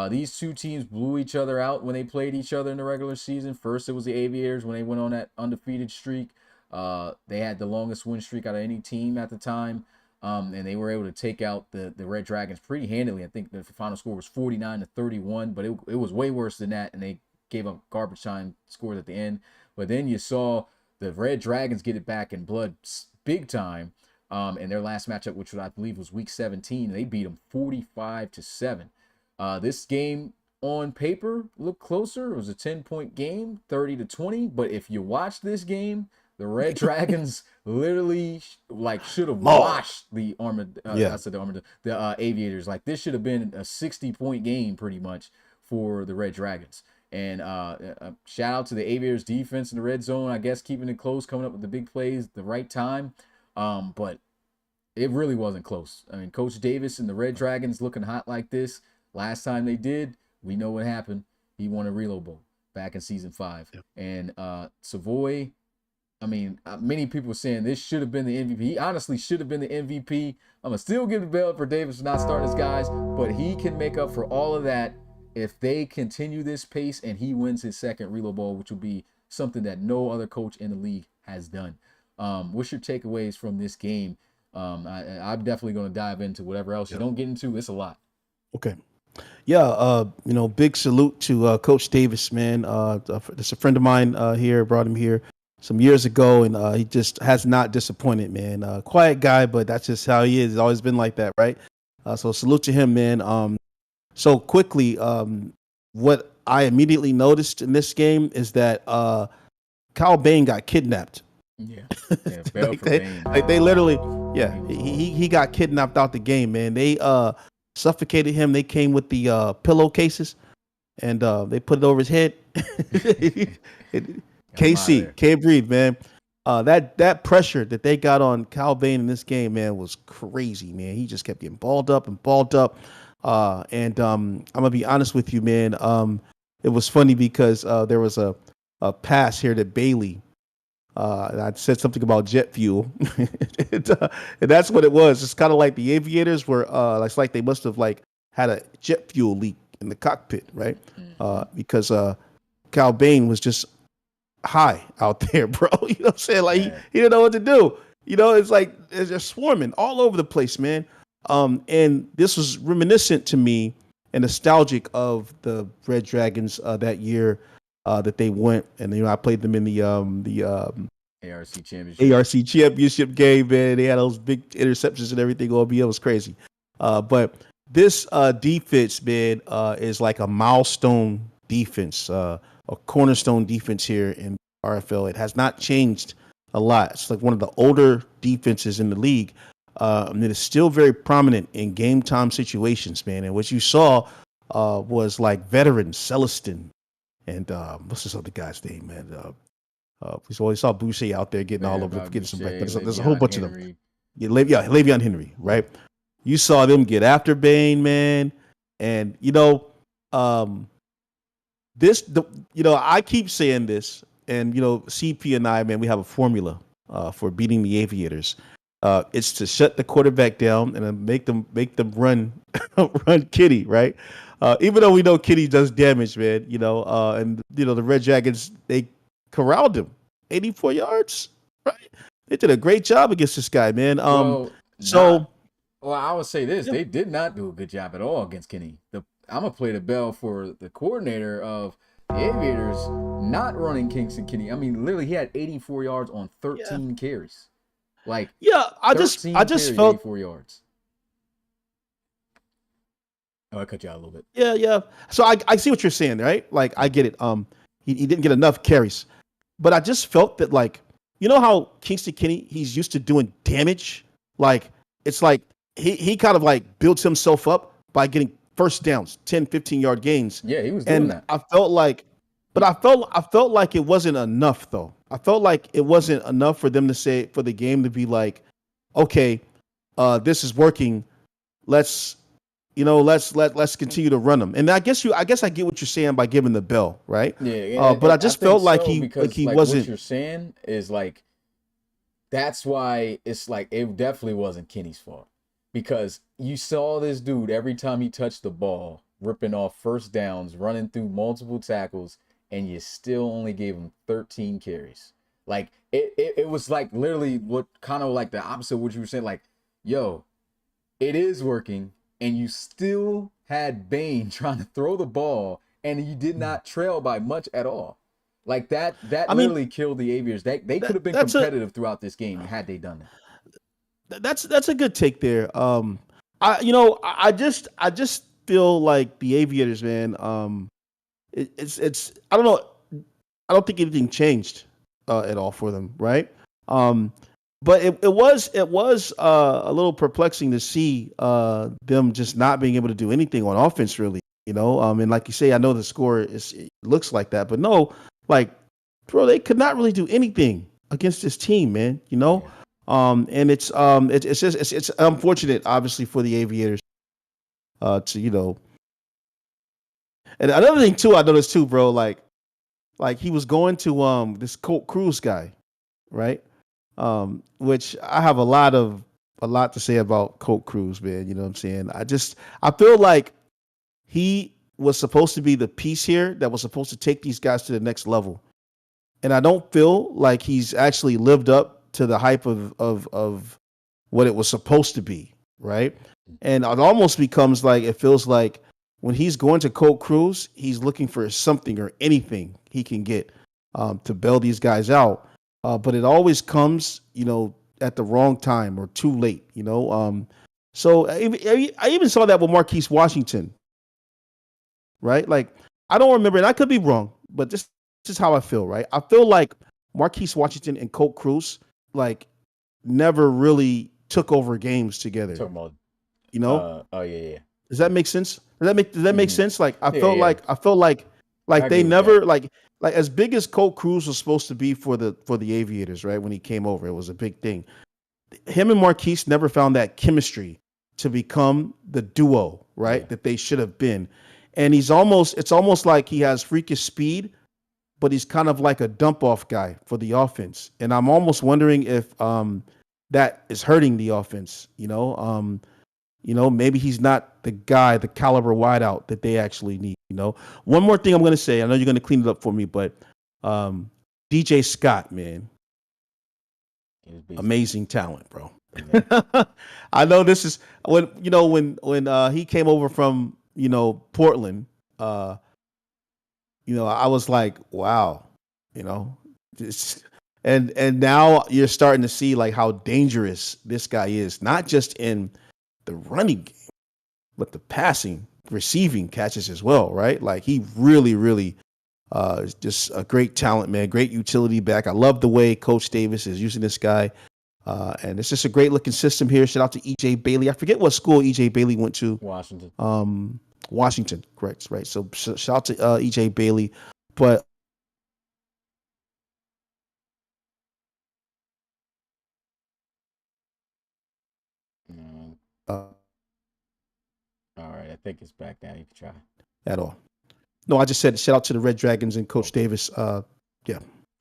These two teams blew each other out when they played each other in the regular season. First, it was the Aviators when they went on that undefeated streak. They had the longest win streak out of any team at the time. And they were able to take out the Red Dragons pretty handily. I think the final score was 49-31, but it was way worse than that, and they gave up garbage time scores at the end. But then you saw the Red Dragons get it back in blood big time. In their last matchup, which I believe was week 17, they beat them 45-7. This game on paper looked closer. It was a 10-point game, 30-20. But if you watch this game, the Red Dragons literally should have washed the Aviators. Like, this should have been a 60-point game pretty much for the Red Dragons. And shout out to the Aviators defense in the red zone, I guess, keeping it close, coming up with the big plays at the right time. But it really wasn't close. I mean, Coach Davis and the Red Dragons looking hot like this. Last time they did, we know what happened. He won a Reload Bowl back in season 5. Yep. And Savoy, I mean, many people were saying this should have been the MVP. He honestly should have been the MVP. I'm going to still give the bell for Davis for not starting his guys, but he can make up for all of that if they continue this pace and he wins his second Reload Bowl, which will be something that no other coach in the league has done. What's your takeaways from this game? I'm definitely going to dive into whatever else you don't get into. It's a lot. Okay. Yeah. Big salute to Coach Davis, man. It's a friend of mine here, brought him here some years ago, and he just has not disappointed, man. Quiet guy, but that's just how he is. He's always been like that, right? So salute to him, man. So quickly, what I immediately noticed in this game is that Kyle Bain got kidnapped. Yeah, they literally, he got kidnapped out the game, man. They suffocated him. They came with the pillowcases, and they put it over his head. KC can't breathe, man. That pressure that they got on Kyle Bain in this game, man, was crazy, man. He just kept getting balled up. And I'm gonna be honest with you, man. It was funny because there was a pass here to Bailey. And I said something about jet fuel, and that's what it was. It's kind of like the Aviators were. It's like they must have had a jet fuel leak in the cockpit, right? Because Kyle Bain was just high out there, bro. You know what I'm saying? Like he didn't know what to do. You know, it's like they're swarming all over the place, man. And this was reminiscent to me and nostalgic of the Red Dragons that year. That they went, and I played them in the ARC championship game, man. They had those big interceptions and everything on me. It was crazy. But this defense, man, is like a milestone defense, a cornerstone defense here in RFL. It has not changed a lot. It's like one of the older defenses in the league. And it is still very prominent in game time situations, man. And what you saw was like veteran Celestin. And what's this other guy's name, man? We saw Boucher out there getting all over, getting some break. There's a whole bunch of them. Le'Veon Henry, right? You saw them get after Bain, man. And I keep saying this, and CP and I, man, we have a formula for beating the Aviators. It's to shut the quarterback down and then make them run Kitty, right? Even though we know Kitty does damage, man, and the Red Dragons, they corralled him, 84 yards, right? They did a great job against this guy, man. I would say this: they did not do a good job at all against Kenny. I'm gonna play the bell for the coordinator of the Aviators not running Kingston Kenny. I mean, literally, he had 84 yards on 13 carries. I just felt 84 yards. Oh, I cut you out a little bit. Yeah. So I see what you're saying, right? Like, I get it. He didn't get enough carries, but I just felt that, how Kingston Kenny, he's used to doing damage. Like, it's like he kind of builds himself up by getting first downs, 10, 15-yard gains. Yeah, he was doing that. I felt like it wasn't enough, though. I felt like it wasn't enough for them to say, for the game to be like, okay, this is working. Let's continue to run them. And I guess I get what you're saying by giving the bell, right? Yeah. But I just felt like he wasn't. What you're saying is that's why it's it definitely wasn't Kenny's fault, because you saw this dude every time he touched the ball ripping off first downs, running through multiple tackles, and you still only gave him 13 carries. Like it was like literally what kind of like the opposite of what you were saying. Like, yo, it is working, and you still had Bane trying to throw the ball, and you did not trail by much at all. Like that I mean, literally killed the Aviators. They could have been that's a competitive throughout this game had they done that. that's a good take there. I just feel like the Aviators, man. It's I don't know. I don't think anything changed at all for them, right? Um, but it was a little perplexing to see them just not being able to do anything on offense, really. And like you say, I know the score it looks like that, but no, like, bro, they could not really do anything against this team, man. Yeah. And it's just it's unfortunate, obviously, for the Aviators to And another thing too, I noticed too, bro, like he was going to this Colt Cruz guy, right? Which I have a lot to say about Colt Cruz, man. You know what I'm saying? I feel like he was supposed to be the piece here that was supposed to take these guys to the next level. And I don't feel like he's actually lived up to the hype of what it was supposed to be, right? And it almost becomes like it feels like when he's going to Colt Cruz, he's looking for something or anything he can get to bail these guys out. But it always comes, at the wrong time or too late, So I even saw that with Marquise Washington, right? Like, I don't remember, and I could be wrong, but this is how I feel, right? I feel like Marquise Washington and Colt Cruz, like, never really took over games together. Talking about You know? oh yeah. Does that make sense? Does that make Mm-hmm. sense? Like, I Yeah, felt yeah. like I felt like I like they agree with that. never like as big as Colt Cruz was supposed to be for the Aviators, right? When he came over, it was a big thing. Him and Marquise never found that chemistry to become the duo, right? Yeah. That they should have been. And it's almost like he has freakish speed, but he's kind of like a dump off guy for the offense. And I'm almost wondering if that is hurting the offense, maybe he's not the guy, the caliber wideout that they actually need. One more thing I'm going to say. I know you're going to clean it up for me, but DJ Scott, man, He was beast. amazing talent, bro. Yeah. I know this is when he came over from Portland. I was like, wow, this, and now you're starting to see like how dangerous this guy is, not just in the running game, but the passing, receiving catches as well, right? Like he really, really is just a great talent, man. Great utility back. I love the way Coach Davis is using this guy. And it's just a great looking system here. Shout out to EJ Bailey. I forget what school EJ Bailey went to. Washington. Washington, correct, right? So shout out to EJ Bailey. But Mm, uh, all right, I think it's back now. You can try. at all. No, I just said shout out to the Red Dragons and Coach Davis. Yeah.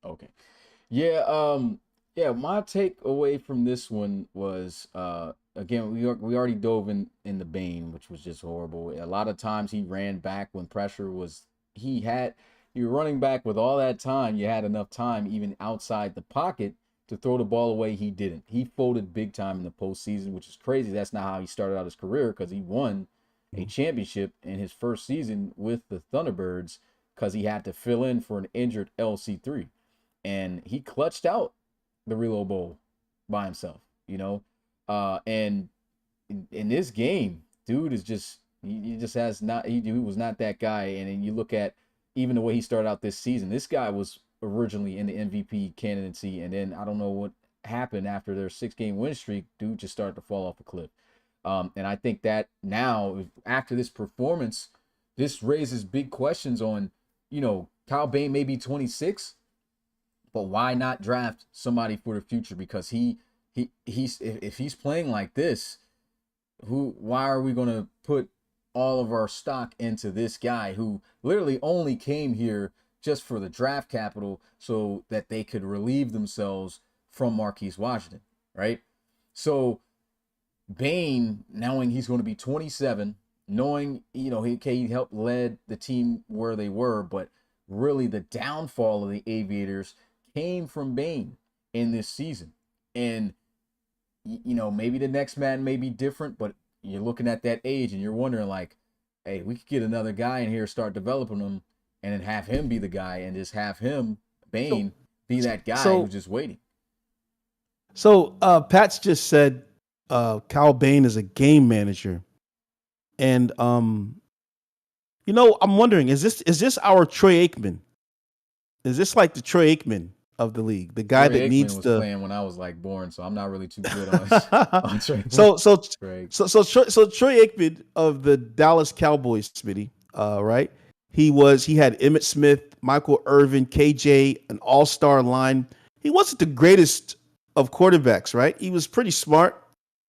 Okay. Yeah, yeah, my takeaway from this one was again, we already dove in the Bane, which was just horrible. A lot of times he ran back when pressure was you were running back with all that time, you had enough time even outside the pocket to throw the ball away. He didn't. He folded big time in the postseason, which is crazy. That's not how he started out his career because he won a championship in his first season with the Thunderbirds because he had to fill in for an injured LC3. And he clutched out the Reload Bowl by himself, and in this game, dude is just he just has not he was not that guy. And then you look at even the way he started out this season. This guy was originally in the MVP candidacy, and then I don't know what happened after their 6-game win streak. Dude just started to fall off a cliff. And I think that now after this performance, this raises big questions on, Kyle Bain may be 26, but why not draft somebody for the future? Because he's if he's playing like this, why are we gonna put all of our stock into this guy who literally only came here just for the draft capital so that they could relieve themselves from Marquise Washington, right? So Bane, knowing he's going to be 27 knowing, he helped led the team where they were, but really the downfall of the Aviators came from Bane in this season. And, maybe the next Madden may be different, but you're looking at that age and you're wondering, like, hey, we could get another guy in here, start developing him, and then have him be the guy and just have him, Bane, be that guy who's just waiting. So Pat's just said Cal Bane is a game manager. And I'm wondering, is this our Troy Aikman? Is this like the Troy Aikman of the league, the guy Troy that Aikman needs was to playing when I was born, so I'm not really too good on Troy. So Troy Aikman of the Dallas Cowboys, Smitty, right? He had Emmitt Smith, Michael Irvin, KJ, an all-star line. He wasn't the greatest of quarterbacks, right? He was pretty smart.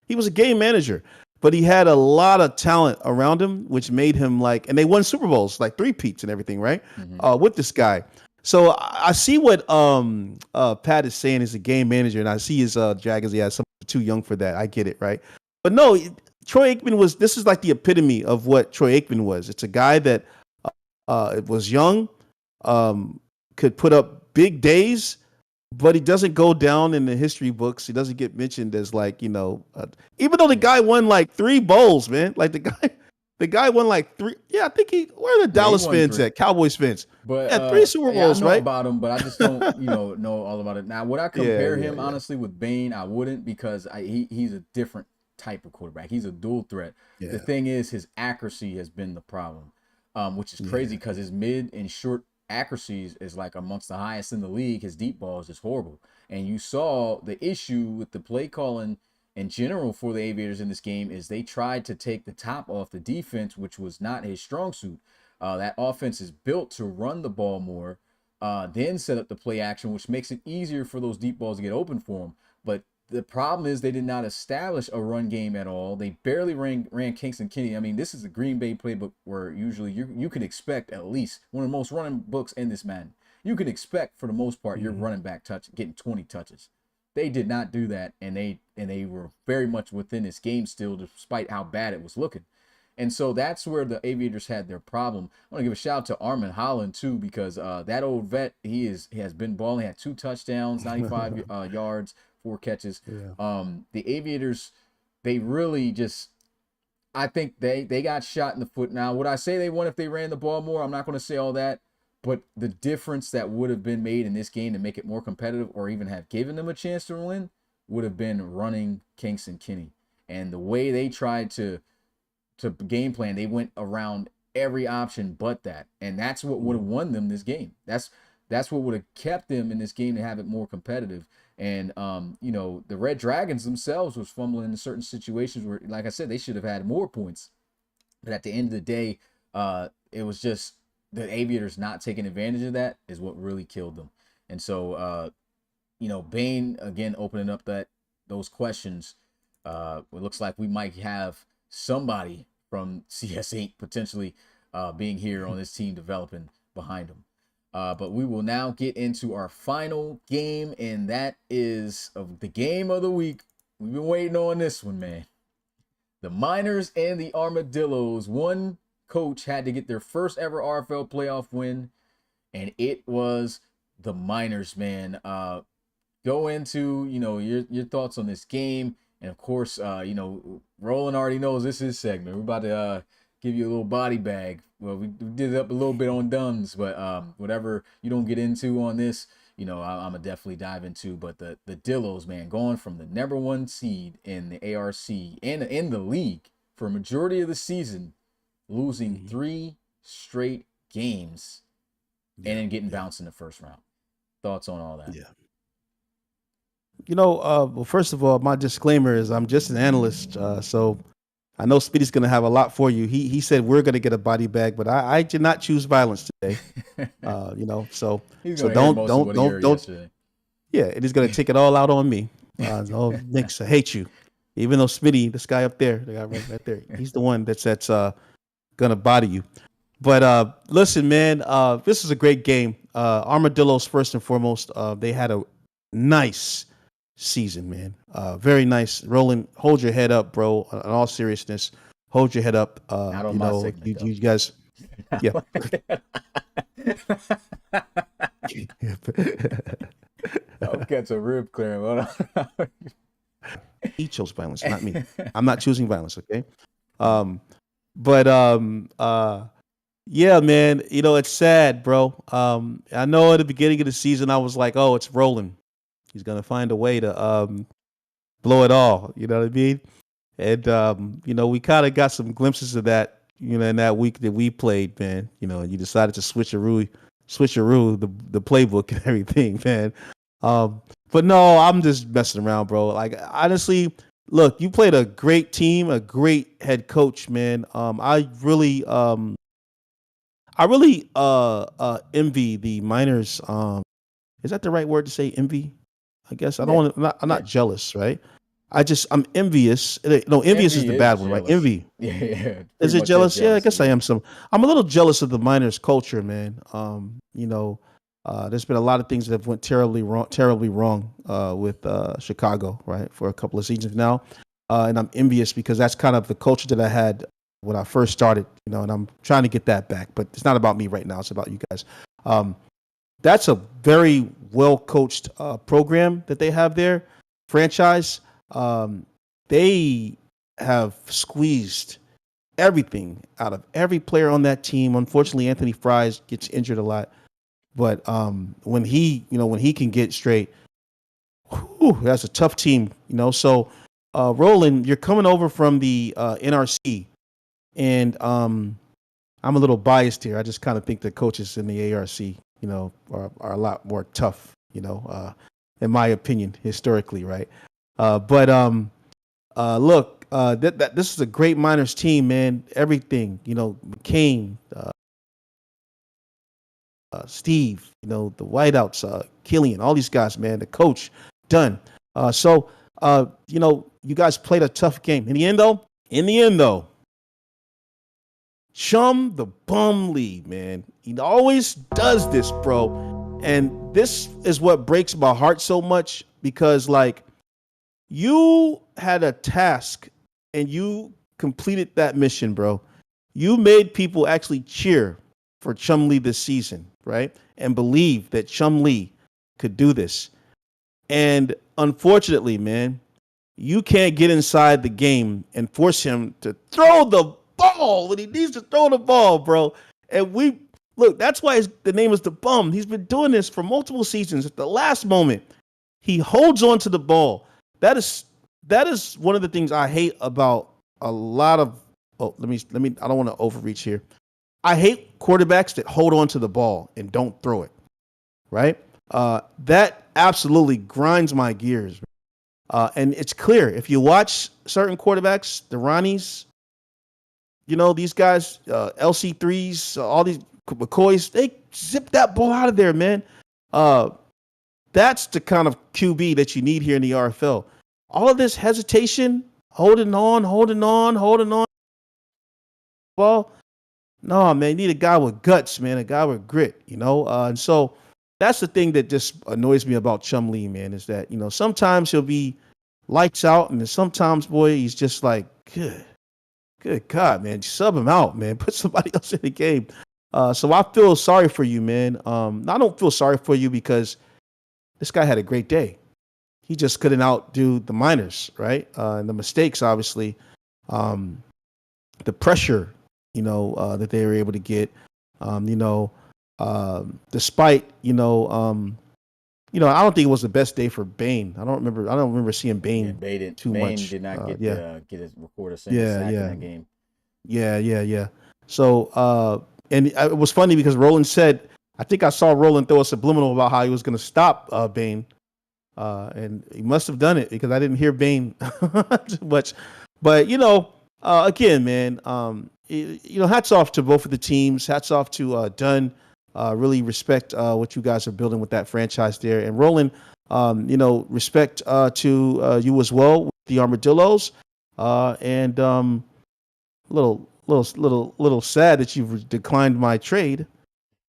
He was a game manager, but he had a lot of talent around him, which made him and they won Super Bowls, like 3-peats and everything, right? With this guy. So I see what Pat is saying is a game manager, and I see his Dragons. Yeah, something too young for that. I get it, right? But no, Troy Aikman this is like the epitome of what Troy Aikman was. It's a guy that was young, could put up big days, but he doesn't go down in the history books. He doesn't get mentioned as even though the guy won 3 bowls, man. Like the guy won 3. Yeah, I think where are the Dallas fans 3. at? Cowboys fans. But yeah, 3 Super Bowls, I know right? about him, but I just don't, know all about it. Now, would I compare him honestly with Bane? I wouldn't, because he's a different type of quarterback. He's a dual threat. Yeah. The thing is, his accuracy has been the problem, which is crazy because his mid and short accuracies is amongst the highest in the league. His deep balls is horrible. And you saw the issue with the play calling in general for the Aviators in this game is they tried to take the top off the defense, which was not his strong suit. That offense is built to run the ball more, then set up the play action, which makes it easier for those deep balls to get open for them. But the problem is they did not establish a run game at all. They barely ran Kingston Kinney. I mean, this is the Green Bay playbook where usually you can expect at least one of the most running books in this Madden. You can expect for the most part your running back getting 20 touches. They did not do that, and they were very much within this game still, despite how bad it was looking. And so that's where the Aviators had their problem. I want to give a shout out to Armin Holland too, because that old vet, he has been balling. He had 2 touchdowns, 95 yards, 4 catches. Yeah. The Aviators, they really just, I think they got shot in the foot. Now, would I say they won if they ran the ball more? I'm not going to say all that. But the difference that would have been made in this game to make it more competitive or even have given them a chance to win would have been running Kingston Kinney. And the way they tried to game plan, they went around every option but that. And that's what would have won them this game. That's what would have kept them in this game to have it more competitive. And, the Red Dragons themselves was fumbling in certain situations where, like I said, they should have had more points. But at the end of the day, it was just the Aviators not taking advantage of that is what really killed them. And so, Bane, again, opening up those questions, it looks like we might have somebody from CS8 potentially being here on this team developing behind them. But we will now get into our final game, and that is of the game of the week. We've been waiting on this one, man. The Miners and the Armadillos. One coach had to get their first ever RFL playoff win, and it was the Miners, man. Go into, your thoughts on this game. And of course, Roland already knows this is his segment. We're about to give you a little body bag. Well, we did it up a little bit on Duns, but whatever you don't get into on this, I'm gonna definitely dive into. But the Dillos, man, going from the number 1 seed in the ARC and in the league for a majority of the season, losing 3 straight games, and then getting bounced in the first round. Thoughts on all that? Yeah. Well, first of all, my disclaimer is I'm just an analyst, so I know Speedy's going to have a lot for you. He said we're going to get a body bag, but I did not choose violence today. So don't. Yeah, and he's going to take it all out on me. No, Nick, I hate you. Even though Smitty, this guy up there, the guy right there, he's the one that's going to body you. But listen, man, this is a great game. Armadillos, first and foremost, they had a nice season, man. Very nice. Roland, hold your head up, bro. In all seriousness, hold your head up. Not on my segment, though. You guys, yeah. I'll catch a rib clearing. He chose violence, not me. I'm not choosing violence, okay? But yeah, man, it's sad, bro. I know at the beginning of the season I was like, oh, it's rolling. He's gonna find a way to blow it all. You know what I mean? And we kind of got some glimpses of that, in that week that we played, man. And you decided to switcheroo the playbook and everything, man. But no, I'm just messing around, bro. Like, honestly, look, you played a great team, a great head coach, man. I really envy the Miners. Is that the right word to say? Envy? I guess I don't want to. I'm not jealous, right? I'm envious. No, envious is the bad one, right? Envy. Yeah. Is it jealous? Yeah, I guess I am. I'm a little jealous of the Miners culture, man. There's been a lot of things that have went terribly wrong with Chicago, right, for a couple of seasons now, and I'm envious because that's kind of the culture that I had when I first started, and I'm trying to get that back. But it's not about me right now; it's about you guys. That's a very well coached program that they have there, franchise. They have squeezed everything out of every player on that team. Unfortunately, Anthony Fries gets injured a lot. But when he can get straight, that's a tough team, So, Roland, you're coming over from the NRC, and I'm a little biased here. I just kind of think the coaches in the ARC, are a lot more tough, in my opinion, historically, right? But look, this is a great Miners team, man. Everything, McCain. Steve, the wideouts, Killian, all these guys, man, the coach, done. So you guys played a tough game. In the end, though, Chum the bum lead, man. He always does this, bro. And this is what breaks my heart so much because, like, you had a task and you completed that mission, bro. You made people actually cheer for Chumlee this season, right? And believe that Chumlee could do this. And unfortunately, man, you can't get inside the game and force him to throw the ball when he needs to throw the ball, bro. And that's why the name is the bum. He's been doing this for multiple seasons. At the last moment, he holds on to the ball. That is one of the things I hate about a lot of. Oh, let me. I don't want to overreach here. I hate quarterbacks that hold on to the ball and don't throw it, right? That absolutely grinds my gears. And it's clear. If you watch certain quarterbacks, the Ronnies, these guys, LC3s, all these McCoys, they zip that ball out of there, man. That's the kind of QB that you need here in the RFL. All of this hesitation, holding on. Well, no, man, you need a guy with guts, man, a guy with grit, And so that's the thing that just annoys me about Chumlee, man, is that, sometimes he'll be lights out, and then sometimes, boy, he's just like, good God, man, sub him out, man, put somebody else in the game. So I feel sorry for you, man. I don't feel sorry for you because this guy had a great day. He just couldn't outdo the Miners, right? And the mistakes, obviously, the pressure, that they were able to get, despite, I don't think it was the best day for Bain. I don't remember seeing Bain too much. Bain did not get his record a single sack in that game. Yeah. So, and it was funny because Roland said, I think I saw Roland throw a subliminal about how he was going to stop Bain. And he must have done it because I didn't hear Bain too much. But, again, man, hats off to both of the teams. Hats off to Dunn. Really respect what you guys are building with that franchise there. And Roland, respect to you as well with the Armadillos. And little sad that you've declined my trade.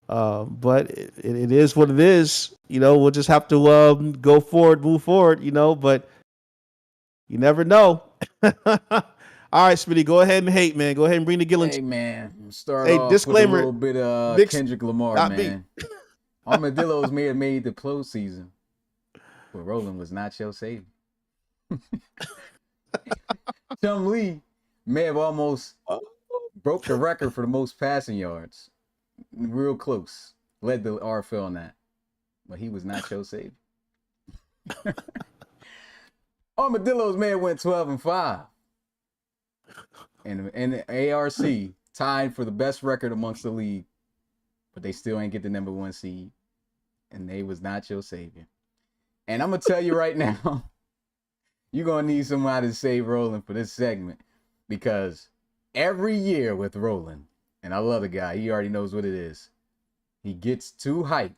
But it is what it is. We'll just have to move forward. But you never know. All right, Smitty, go ahead and hate, man. Go ahead and bring the Gillen. Hey man, start Hey, off with a disclaimer, little bit of Nick's Kendrick Lamar, not me. man. Armadillos may have made the postseason, but Roland was not your savior. Chum Lee may have almost broke the record for the most passing yards. Real close. Led the RFL on that. But he was not your savior. Armadillos may have went 12-5. And the ARC tied for the best record amongst the league. But they still ain't get the number 1 seed. And they was not your savior. And I'm going to tell you right now, you're going to need somebody to save Roland for this segment. Because every year with Roland, and I love the guy, he already knows what it is. He gets too hyped,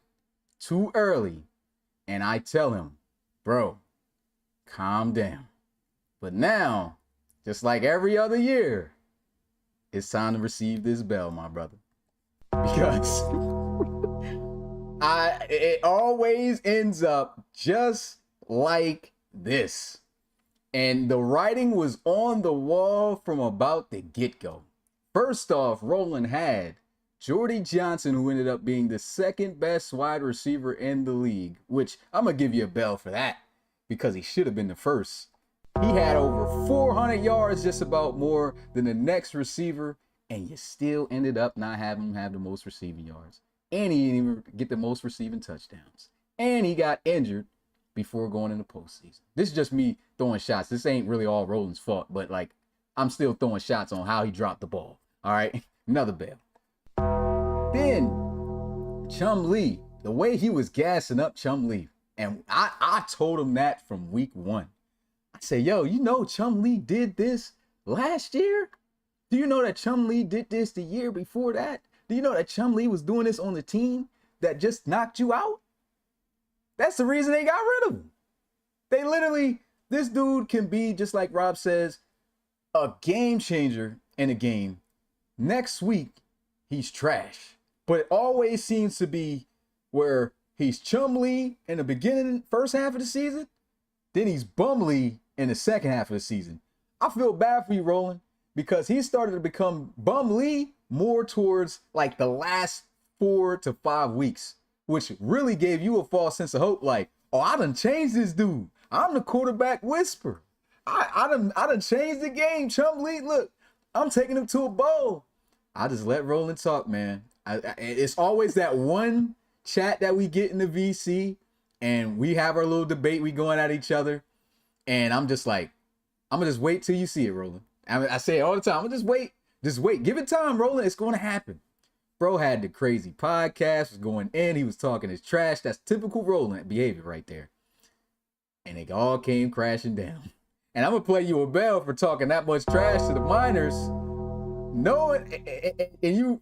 too early, and I tell him, bro, calm down. But now, just like every other year, it's time to receive this bell, my brother. Because it always ends up just like this. And the writing was on the wall from about the get-go. First off, Roland had Jordy Johnson, who ended up being the second best wide receiver in the league, which I'm going to give you a bell for that because he should have been the first. He had over 400 yards, just about more than the next receiver, and you still ended up not having him have the most receiving yards. And he didn't even get the most receiving touchdowns. And he got injured before going into postseason. This is just me throwing shots. This ain't really all Roland's fault, but like I'm still throwing shots on how he dropped the ball. All right, another bell. Then Chum Lee, the way he was gassing up Chum Lee, and I told him that from week 1. I said, yo, you know Chum Lee did this last year? Do you know that Chum Lee did this the year before that? Do you know that Chum Lee was doing this on the team that just knocked you out? That's the reason they got rid of him. They literally, this dude can be, just like Rob says, a game changer in a game. Next week, he's trash. But it always seems to be where he's Chum Lee in the beginning, first half of the season, then he's Bum Lee in the second half of the season. I feel bad for you, Roland, because he started to become Bum Lee more towards like the last 4 to 5 weeks, which really gave you a false sense of hope. Like, oh, I done changed this dude. I'm the quarterback whisperer. I done changed the game. Chum Lee, look, I'm taking him to a bowl. I just let Roland talk, man. It's always that one chat that we get in the VC, and we have our little debate. We going at each other, and I'm just like, I'm gonna just wait till you see it, Roland. I say it all the time. I'm gonna just wait. Give it time, Roland. It's gonna happen. Bro had the crazy podcast, was going in. He was talking his trash. That's typical Roland behavior right there. And it all came crashing down. And I'm gonna play you a bell for talking that much trash to the Miners. No, and you,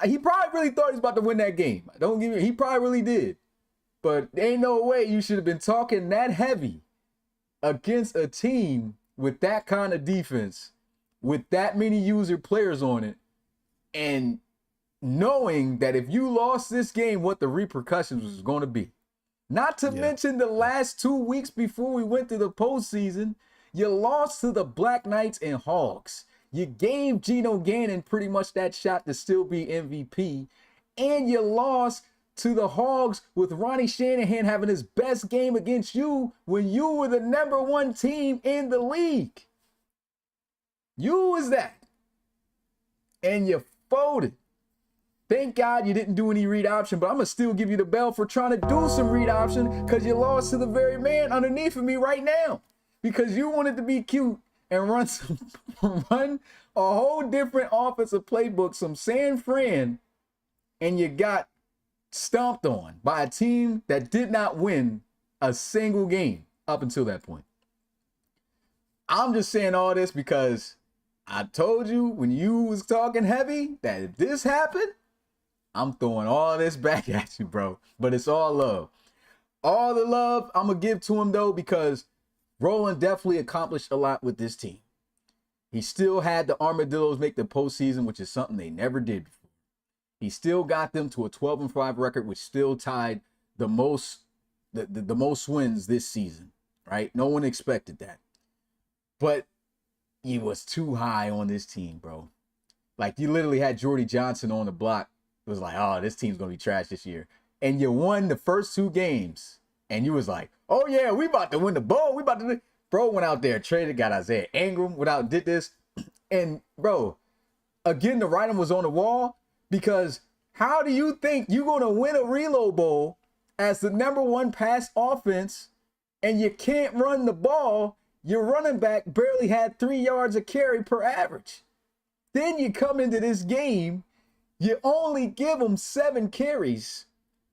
he probably really thought he was about to win that game. Don't give me, he probably really did. But there ain't no way you should have been talking that heavy against a team with that kind of defense, with that many user players on it, and knowing that if you lost this game, what the repercussions was going to be. Not to mention the last 2 weeks before we went to the postseason, you lost to the Black Knights and Hogs. You gave Geno Gannon pretty much that shot to still be MVP. And you lost to the Hogs with Ronnie Shanahan having his best game against you when you were the number 1 team in the league. You was that. And you folded. Thank God you didn't do any read option, but I'm going to still give you the bell for trying to do some read option because you lost to the very man underneath of me right now. Because you wanted to be cute and run a whole different offensive playbook, some San Fran, and you got stomped on by a team that did not win a single game up until that point. I'm just saying all this because I told you when you was talking heavy that if this happened, I'm throwing all this back at you, bro. But it's all love. All the love I'm going to give to him, though, because Roland definitely accomplished a lot with this team. He still had the Armadillos make the postseason, which is something they never did before. He still got them to a 12-5 record, which still tied the most wins this season, right? No one expected that. But you was too high on this team, bro. Like, you literally had Jordy Johnson on the block. It was like, oh, this team's going to be trash this year. And you won the first 2 games. And you was like, oh, yeah, we about to win the bowl. We about to. Bro went out there, traded, got Isaiah Ingram, went out and did this. And, bro, again, the writing was on the wall, because how do you think you're going to win a reload bowl as the #1 pass offense and you can't run the ball? Your running back barely had 3 yards of carry per average. Then you come into this game, you only give them 7 carries.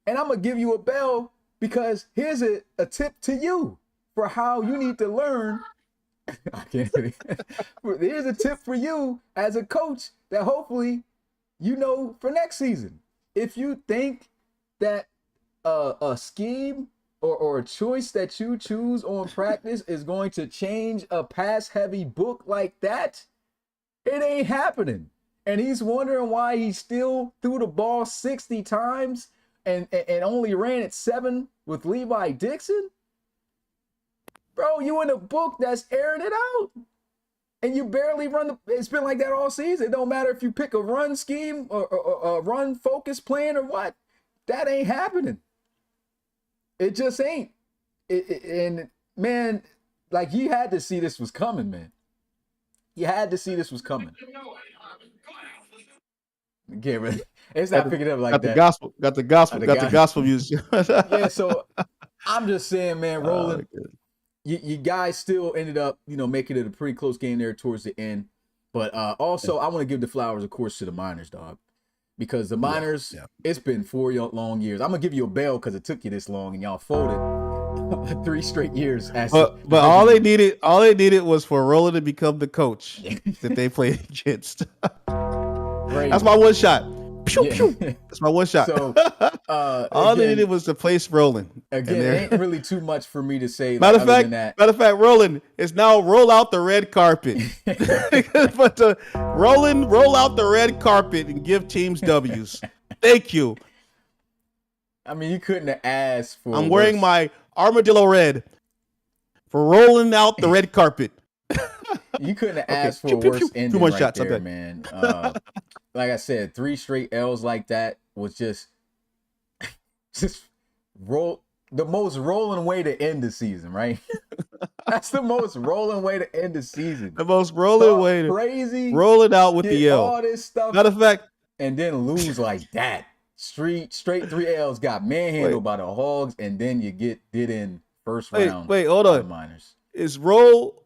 And I'm going to give you a bell, because here's a tip to you for how you need to learn. I can't say it. Here's a tip for you as a coach that hopefully you know for next season. If you think that a scheme or a choice that you choose on practice is going to change a pass-heavy book like that, it ain't happening. And he's wondering why he still threw the ball 60 times and only ran it 7 with Levi Dixon. Bro, you in a book that's airing it out. And you barely run it's been like that all season. It don't matter if you pick a run scheme or a run focus plan or what. That ain't happening. It just ain't. And man, like, you had to see this was coming, man. You had to see this was coming. Get ready. It's not picking up like got that. Got the gospel music. Yeah, so I'm just saying, man, Roland, you guys still ended up, making it a pretty close game there towards the end. But also, I want to give the flowers, of course, to the Miners, dog. Because the Miners, it's been 4 long years. I'm going to give you a bell because it took you this long and y'all folded 3 straight years. But all they needed was for Roland to become the coach that they played against. That's my one shot. Pew, pew. That's my one shot. So all they needed was to place Roland. Again, it ain't really too much for me to say. Matter of fact, Roland is now roll out the red carpet. But Roland, roll out the red carpet and give teams W's. Thank you. I mean, you couldn't have asked for. I'm wearing my armadillo red for rolling out the red carpet. You couldn't have asked for a worse ending right there, man. Like I said, 3 straight L's like that was just the most rolling way to end the season, right? That's the most rolling way to end the season. The most rolling way to crazy, roll it out with the L. All this stuff. Matter of fact, and then lose like that. Straight 3 L's, got manhandled by the Hogs, and then you did in first round. Wait, hold on. Miners. Is roll?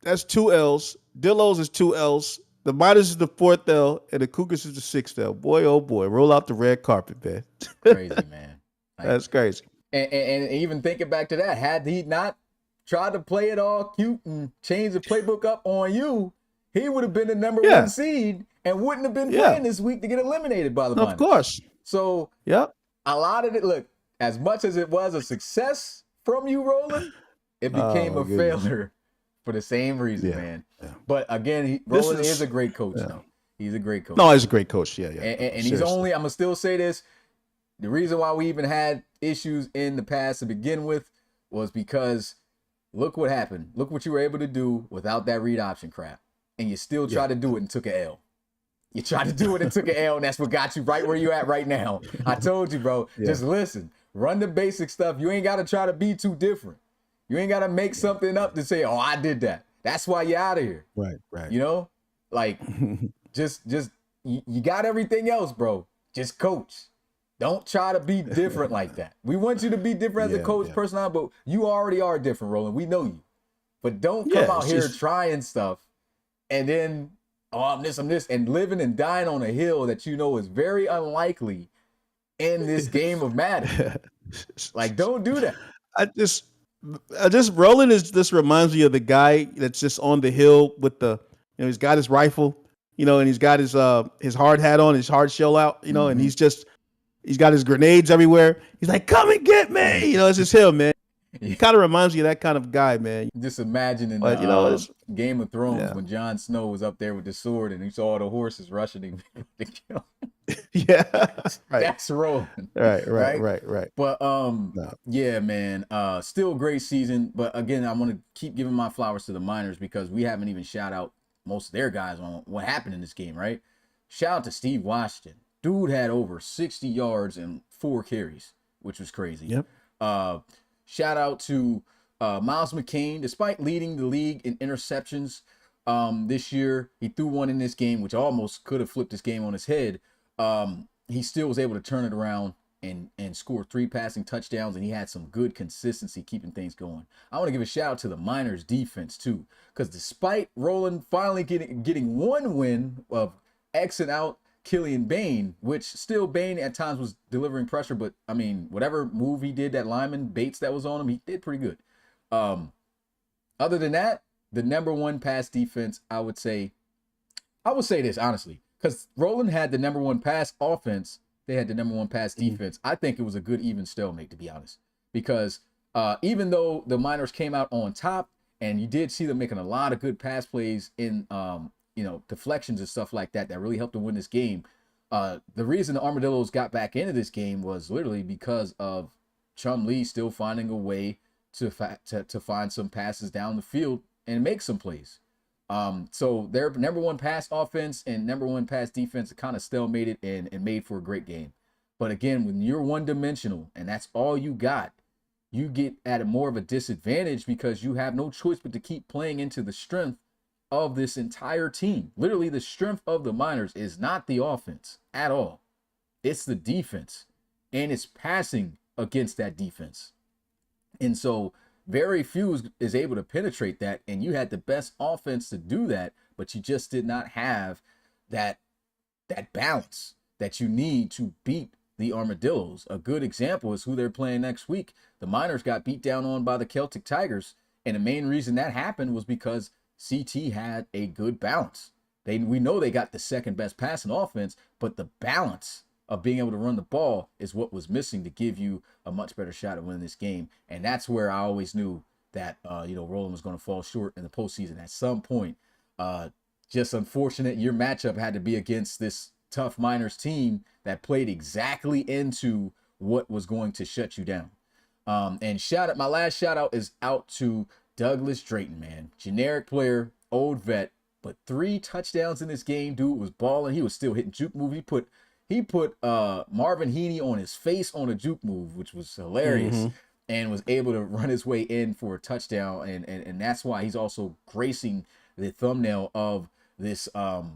That's 2 L's. Dillos is 2 L's. The Miners is the 4th L, and the Cougars is the 6th L. Boy, oh boy, roll out the red carpet, man. Crazy, man. Like, that's crazy. And even thinking back to that, had he not tried to play it all cute and change the playbook up on you, he would have been the number 1 seed and wouldn't have been playing this week to get eliminated by the Miners. Of course. So, a lot of it, look, as much as it was a success from you, Roland, it became a failure for the same reason, man. Yeah. But again, Roland is a great coach. Though. He's a great coach. No, he's a great coach. Yeah. And he's only, I'm going to still say this, the reason why we even had issues in the past to begin with was because look what happened. Look what you were able to do without that read option crap. And you still tried to do it and took an L. You tried to do it and took an L, and that's what got you right where you at right now. I told you, bro, just listen. Run the basic stuff. You ain't got to try to be too different. You ain't got to make something up to say, oh, I did that. That's why you're out of here. Right. Like, just you got everything else, bro. Just coach. Don't try to be different like that. We want you to be different as a coach, personality, but you already are different, Roland. We know you. But don't come out here trying stuff and then, oh, I'm this, and living and dying on a hill that you know is very unlikely in this game of Madden. Like, don't do that. Roland reminds me of the guy that's just on the hill with he's got his rifle, and he's got his hard hat on, his hard shell out, and he's got his grenades everywhere. He's like, come and get me. It's just him, man. He kind of reminds me of that kind of guy, man. Just imagining Game of Thrones when Jon Snow was up there with the sword and he saw all the horses rushing him to kill him. Yeah. Right. That's rolling. Right. Right. Right. Right. Right. But No. yeah, man. Still a great season. But again, I want to keep giving my flowers to the Miners because we haven't even shout out most of their guys on what happened in this game, right? Shout out to Steve Washington. Dude had over 60 yards and 4 carries, which was crazy. Yep. Shout out to Miles McCain. Despite leading the league in interceptions this year, he threw one in this game, which almost could have flipped this game on his head. He still was able to turn it around and score 3 passing touchdowns, and he had some good consistency keeping things going. I want to give a shout out to the Miners defense too, because despite Roland finally getting one win of Xing out Killian Bain, which still Bain at times was delivering pressure, but I mean, whatever move he did, that lineman Bates that was on him, he did pretty good. Other than that, the number 1 pass defense, I would say this honestly, because Roland had the number 1 pass offense, they had the number 1 pass defense. I think it was a good even stalemate, to be honest, because even though the Miners came out on top, and you did see them making a lot of good pass plays in deflections and stuff like that really helped them win this game. The reason the Armadillos got back into this game was literally because of Chum Lee still finding a way to find some passes down the field and make some plays. So their number 1 pass offense and number 1 pass defense kind of stalemated and made for a great game. But again, when you're one-dimensional and that's all you got, you get at more of a disadvantage because you have no choice but to keep playing into the strength of this entire team. Literally, the strength of the Miners is not the offense at all. It's the defense, and it's passing against that defense. And so very few is able to penetrate that, and you had the best offense to do that, but you just did not have that balance that you need to beat the Armadillos. A good example is who they're playing next week. The Miners got beat down on by the Celtic Tigers, and the main reason that happened was because CT had a good balance. We know they got the second best passing offense, but the balance of being able to run the ball is what was missing to give you a much better shot at winning this game. And that's where I always knew that Roland was going to fall short in the postseason at some point. Just unfortunate your matchup had to be against this tough Miners team that played exactly into what was going to shut you down. And my last shout out is out to Douglas Drayton, man. Generic player, old vet, but 3 touchdowns in this game. Dude was balling. He was still hitting juke move. He put Marvin Heaney on his face on a juke move, which was hilarious, and was able to run his way in for a touchdown. And that's why he's also gracing the thumbnail of this of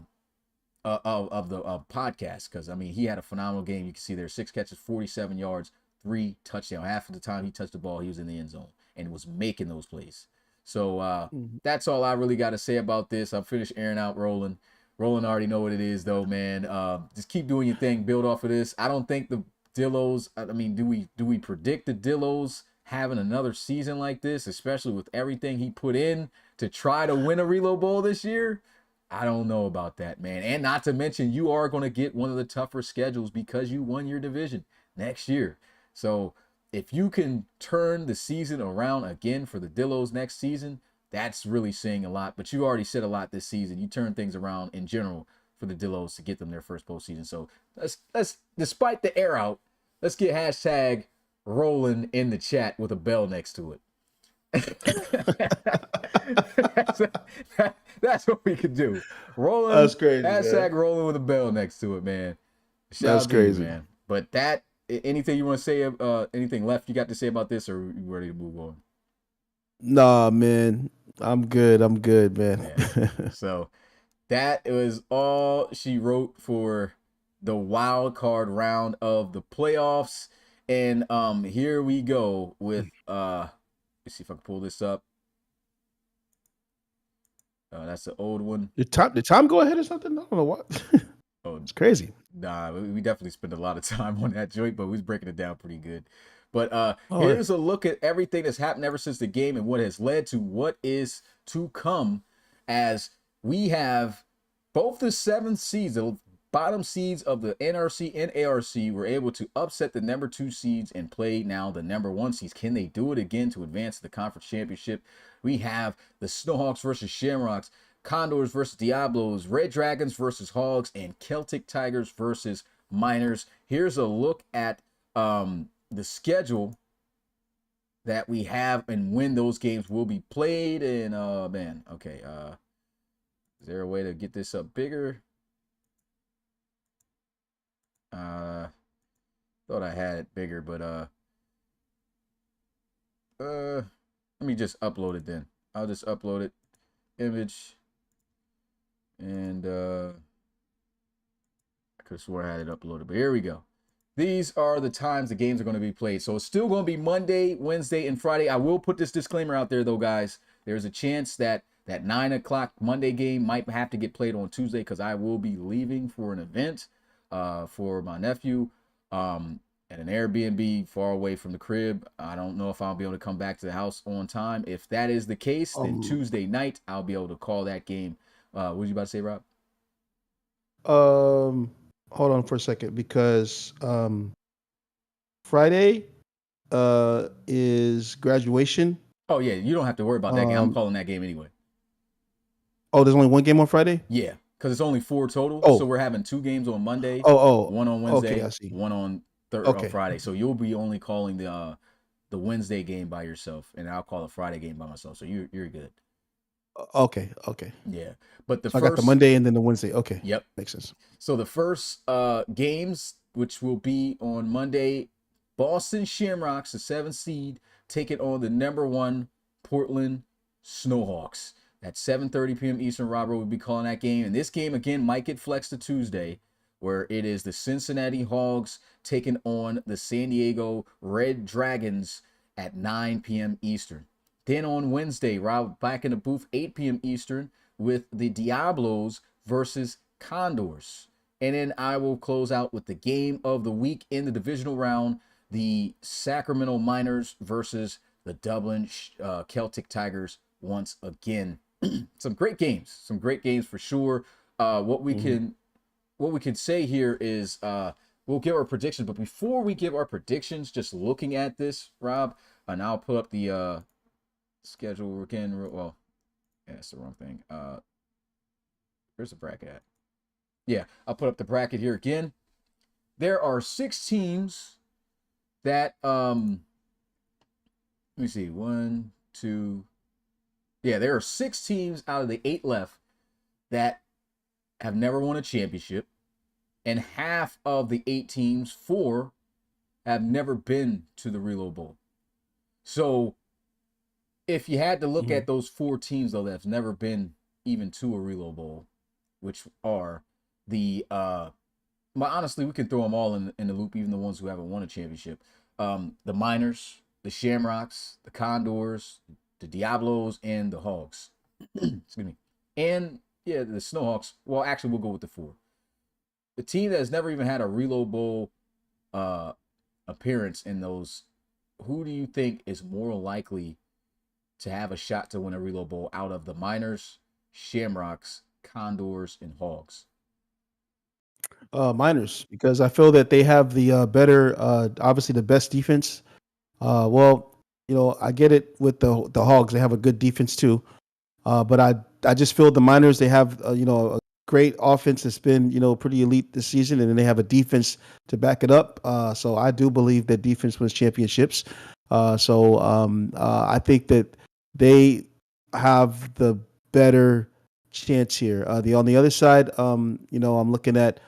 the podcast, because I mean, he had a phenomenal game. You can see there 6 catches, 47 yards, 3 touchdowns. Half of the time he touched the ball, he was in the end zone and was making those plays. So that's all I really got to say about this. I'm finished airing out Roland. Roland already know what it is, though, man. Just keep doing your thing. Build off of this. I don't think the Dillos. I mean, do we predict the Dillos having another season like this, especially with everything he put in to try to win a Reload Bowl this year? I don't know about that, man. And not to mention, you are going to get one of the tougher schedules because you won your division next year. So if you can turn the season around again for the Dillos next season, that's really saying a lot. But you already said a lot this season. You turn things around in general for the Dillos to get them their first postseason. So let's despite the air out, let's get hashtag rolling in the chat with a bell next to it. That's what we could do. Rolling. That's crazy. Hashtag man. Rolling with a bell next to it, man. That's crazy, man. But anything you want to say? Anything left you got to say about this, or are you ready to move on? Nah, man. I'm good, man. Yeah. So that was all she wrote for the wild card round of the playoffs. And here we go with let's see if I can pull this up. That's the old one. Did Tom go ahead or something? I don't know what. Oh, it's crazy. Nah, we definitely spent a lot of time on that joint, but we was breaking it down pretty good. But here's a look at everything that's happened ever since the game and what has led to what is to come, as we have both the 7th seeds, the bottom seeds of the NRC and ARC, were able to upset the number 2 seeds and play now the number 1 seeds. Can they do it again to advance to the conference championship? We have the Snowhawks versus Shamrocks, Condors versus Diablos, Red Dragons versus Hogs, and Celtic Tigers versus Miners. Here's a look at the schedule that we have and when those games will be played. And man, okay. Is there a way to get this up bigger? Thought I had it bigger, but let me just upload it then. I'll just upload it, image, and I could have swore I had it uploaded, but here we go. These are the times the games are going to be played. So it's still going to be Monday, Wednesday, and Friday. I will put this disclaimer out there, though, guys. There's a chance that that 9 o'clock Monday game might have to get played on Tuesday because I will be leaving for an event for my nephew at an Airbnb far away from the crib. I don't know if I'll be able to come back to the house on time. If that is the case, then Tuesday night, I'll be able to call that game. What were you about to say, Rob? Hold on for a second, because Friday is graduation. Oh, yeah, you don't have to worry about that game. I'm calling that game anyway. Oh, there's only one game on Friday? Yeah, because it's only 4 total. Oh. So we're having 2 games on Monday, one on Wednesday, Okay, I see. one on on Friday. So you'll be only calling the Wednesday game by yourself, and I'll call the Friday game by myself. So you're good. Okay. Yeah, but I got the Monday and then the Wednesday. Okay. Yep, makes sense. So the first games, which will be on Monday, Boston Shamrocks, the 7th seed, take it on the number 1 Portland Snowhawks. At 7:30 p.m. Eastern, Robert will be calling that game. And this game, again, might get flexed to Tuesday, where it is the Cincinnati Hogs taking on the San Diego Red Dragons at 9 p.m. Eastern. Then on Wednesday, Rob back in the booth, 8 p.m. Eastern, with the Diablos versus Condors. And then I will close out with the game of the week in the divisional round, the Sacramento Miners versus the Dublin Celtic Tigers once again. Some great games for sure. What we can say here is we'll give our predictions, but before we give our predictions, just looking at this, Rob, and I'll put up the schedule again. Well, yeah, that's the wrong thing. Where's the bracket at? Yeah, I'll put up the bracket here again. There are 6 teams that let me see, 1, 2. Yeah, there are 6 teams out of the 8 left that have never won a championship, and half of the 8 teams, 4, have never been to the Reload Bowl. So if you had to look at those 4 teams, though, that's never been even to a Reload Bowl, which are the honestly, we can throw them all in the loop, even the ones who haven't won a championship. The Miners, the Shamrocks, the Condors, the Diablos, and the Hogs. Excuse me. And yeah, the Snowhawks. Well, actually, we'll go with the 4. The team that has never even had a Reload Bowl appearance in those, who do you think is more likely to have a shot to win a Reload Bowl out of the Miners, Shamrocks, Condors, and Hogs? Miners, because I feel that they have the better, obviously the best defense. Well, I get it with the Hogs; they have a good defense too. But I just feel the Miners, they have a great offense that's been pretty elite this season, and then they have a defense to back it up. So I do believe that defense wins championships. So I think that they have the better chance here. On the other side, I'm looking at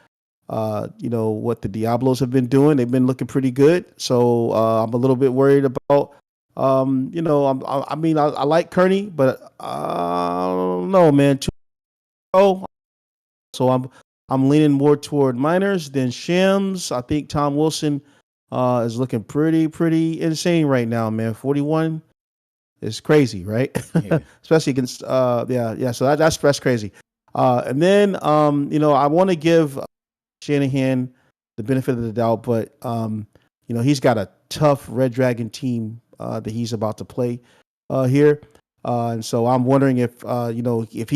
what the Diablos have been doing. They've been looking pretty good. So I'm a little bit worried about. I like Kearney, but I don't know, man. So I'm leaning more toward Miners than Shams. I think Tom Wilson is looking pretty insane right now, man. 41 is crazy, right? Yeah. Especially against So that's crazy. And then I want to give Shanahan the benefit of the doubt, but he's got a tough Red Dragon team that he's about to play here, and so I'm wondering if if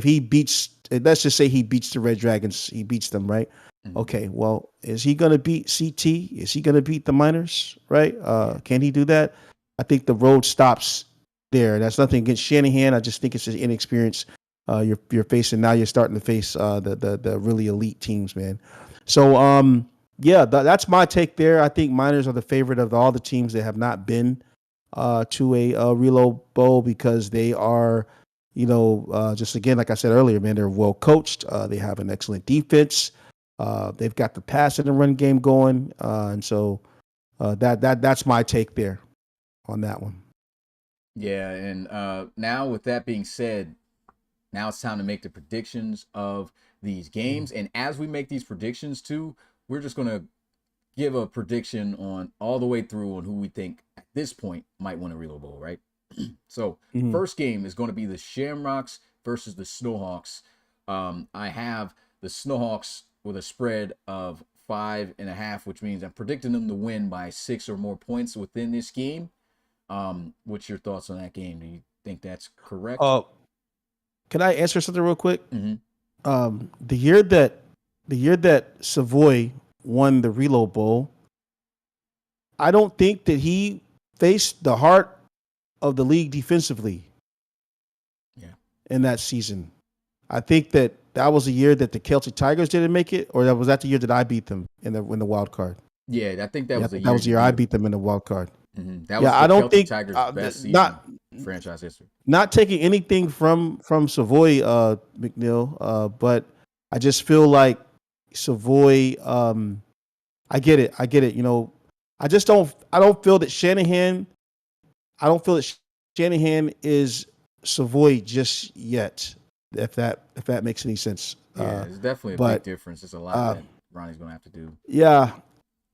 he beats, let's just say he beats the Red Dragons, he beats them, right? Mm-hmm. Okay, well, is he gonna beat CT? Is he gonna beat the Miners? Right? Can he do that? I think the road stops there. That's nothing against Shanahan. I just think it's just inexperience. You're facing now. You're starting to face the really elite teams, man. So Yeah, that's my take there. I think Miners are the favorite of all the teams that have not been to a Reload Bowl because they are, just again, like I said earlier, man, they're well coached. They have an excellent defense. They've got the pass and the run game going, and so that's my take there on that one. Yeah, and now with that being said, now it's time to make the predictions of these games. And as we make these predictions too, we're just gonna give a prediction on all the way through on who we think at this point might win a Reload Bowl, right? So Mm-hmm. first game is going to be the Shamrocks versus the Snowhawks. I have the Snowhawks with a spread of 5.5, which means I'm predicting them to win by 6 or more points within this game. What's your thoughts on that game? Do you think that's correct? Uh, can I answer something real quick? Mm-hmm. The year that Savoy won the Reload Bowl, I don't think that he faced the heart of the league defensively Yeah. in that season. I think that was a year that the Celtic Tigers didn't make it, or that was the year that I beat them in the wild card. Yeah, I think that was the that year was the year I beat them in the wild card. Mm-hmm. That was Yeah, the I don't Celtic think Tigers' best season not in franchise history. not taking anything from Savoy, McNeil, but I just feel like Savoy. I get it. I just don't. I don't feel that Shanahan. I don't feel that Shanahan is Savoy just yet. If that makes any sense. Yeah, it's definitely a big But difference. There's a lot that Ronnie's gonna have to do. yeah,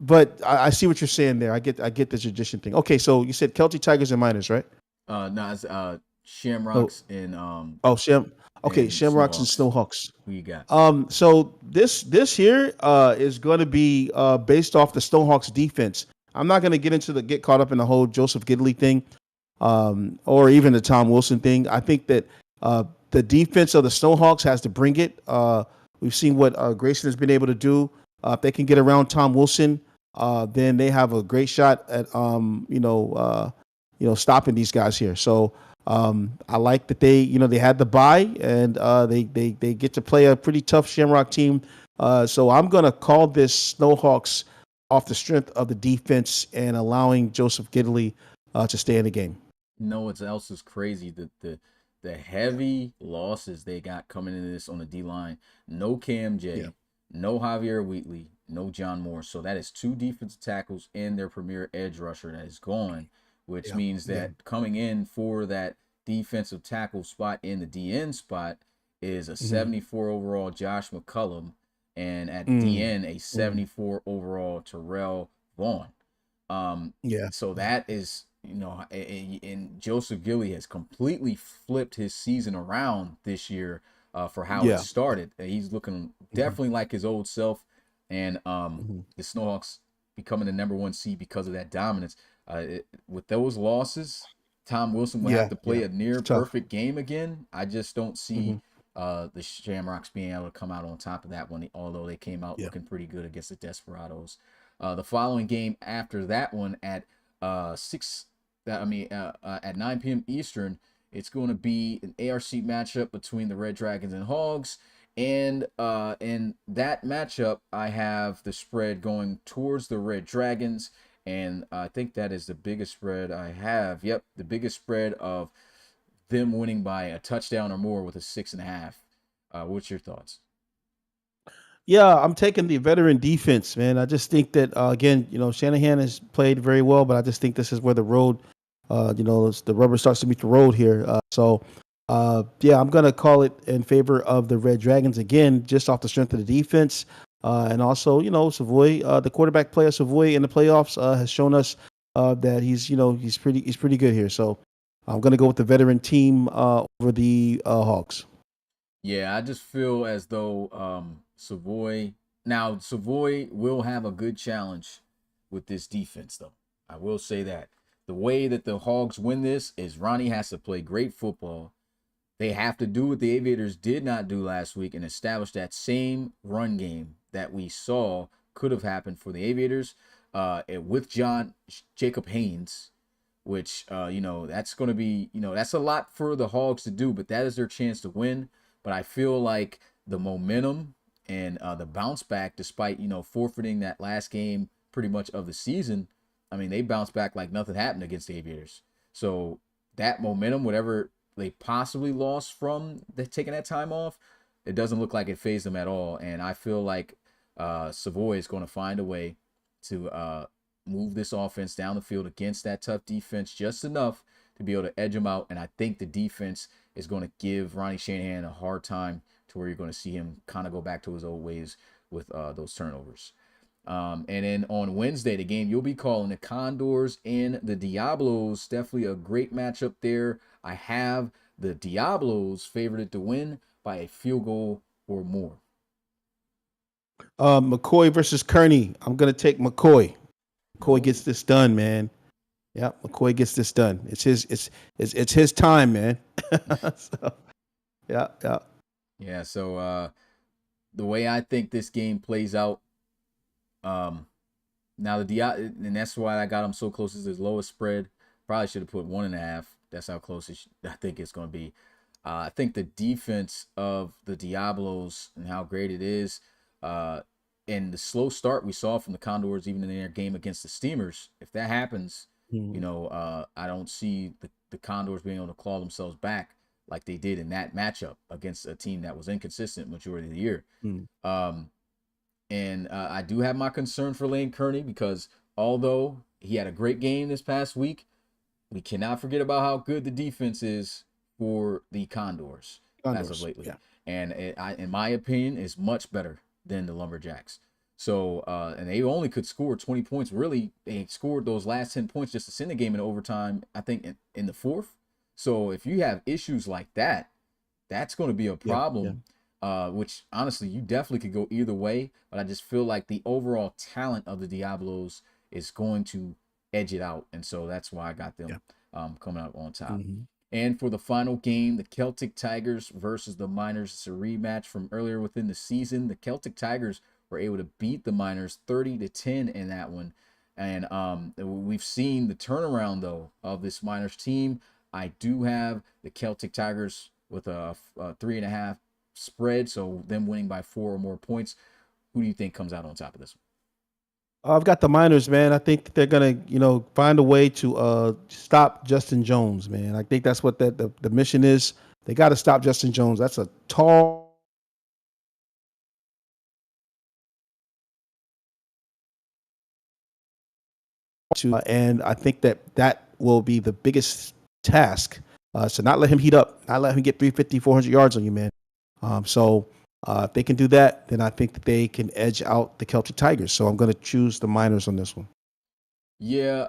but I see what you're saying there. I get the tradition thing. Okay, so you said Celtic Tigers and Miners, right? No, it's So Shamrocks and Okay, and Shamrocks and Snowhawks. Snowhawks. Who you got? So this here is going to be based off the Snowhawks defense. I'm not going to get caught up in the whole Joseph Gidley thing, or even the Tom Wilson thing. I think that the defense of the Snowhawks has to bring it. We've seen what Grayson has been able to do. If they can get around Tom Wilson, then they have a great shot at stopping these guys here. So I like that they had the bye and they get to play a pretty tough Shamrock team. So I'm gonna call this Snowhawks off the strength of the defense and allowing Joseph Gidley to stay in the game. You know what else is crazy? The heavy losses they got coming into this on the D line. No Cam J, Yeah. no Javier Wheatley, no John Moore. So that is 2 defensive tackles and their premier edge rusher that is gone, which means that coming in for that defensive tackle spot in the DN spot is a 74 overall Josh McCullum, and at DN a 74 overall Terrell Vaughn. Yeah. So that is, and Joseph Gilly has completely flipped his season around this year for how it started. He's looking definitely like his old self, and the Snowhawks becoming the number 1 seed because of that dominance. With those losses, Tom Wilson will have to play a near perfect game again. I just don't see the Shamrocks being able to come out on top of that one, although they came out looking pretty good against the Desperados. The following game after that one at at 9 p.m. Eastern, it's going to be an ARC matchup between the Red Dragons and Hogs. And in that matchup, I have the spread going towards the Red Dragons. And I think that is the biggest spread I have. Yep, the biggest spread of them winning by a touchdown or more with a 6.5. What's your thoughts? Yeah, I'm taking the veteran defense, man. I just think that again, Shanahan has played very well, but I just think this is where the road, the rubber starts to meet the road here. Yeah, I'm gonna call it in favor of the Red Dragons again, just off the strength of the defense, and also, Savoy, the quarterback player Savoy in the playoffs has shown us that he's pretty good here. So I'm gonna go with the veteran team over the Hogs. Yeah, I just feel as though Savoy will have a good challenge with this defense, though. I will say that the way that the Hogs win this is Ronnie has to play great football. They have to do what the Aviators did not do last week and establish that same run game that we saw could have happened for the Aviators with Jacob Haynes, which that's going to be that's a lot for the Hogs to do, but that is their chance to win. But I feel like the momentum And the bounce back, despite, forfeiting that last game pretty much of the season, I mean, they bounced back like nothing happened against the Aviators. So that momentum, whatever they possibly lost from taking that time off, it doesn't look like it phased them at all. And I feel like Savoy is going to find a way to move this offense down the field against that tough defense just enough to be able to edge them out. And I think the defense is going to give Ronnie Shanahan a hard time, to where you're going to see him kind of go back to his old ways with those turnovers. And then on Wednesday, the game you'll be calling, the Condors and the Diablos. Definitely a great matchup there. I have the Diablos favored to win by a field goal or more. McCoy versus Kearney. I'm gonna take McCoy. McCoy gets this done, man. Yeah, McCoy gets this done. It's his time, man. So, yeah. Yeah, so the way I think this game plays out, now and that's why I got them so close. As his lowest spread. Probably should have put 1.5. That's how close I think it's going to be. I think the defense of the Diablos and how great it is, and the slow start we saw from the Condors, even in their game against the Steamers, if that happens, I don't see the Condors being able to claw themselves back like they did in that matchup against a team that was inconsistent majority of the year. And I do have my concern for Lane Kearney, because although he had a great game this past week, we cannot forget about how good the defense is for the Condors as of lately. Yeah. And in my opinion, is much better than the Lumberjacks. So, and they only could score 20 points. Really, they scored those last 10 points just to send the game in overtime, I think, in the fourth. So if you have issues like that, that's going to be a problem. Which honestly, you definitely could go either way, but I just feel like the overall talent of the Diablos is going to edge it out, and so that's why I got them coming out on top. And for the final game, the Celtic Tigers versus the Miners. It's a rematch from earlier within the season. The Celtic Tigers were able to beat the Miners 30-10 in that one, and we've seen the turnaround though of this Miners team. I do have the Celtic Tigers with a 3.5 spread, so them winning by 4 or more points. Who do you think comes out on top of this one? I've got the Miners, man. I think they're gonna, find a way to stop Justin Jones, man. I think that's what the mission is. They got to stop Justin Jones. That's a tall. And I think that will be the biggest task. So not let him heat up, not let him get 350, 400 yards on you, man. So if they can do that, then I think that they can edge out the Celtic Tigers. So I'm going to choose the Miners on this one. Yeah,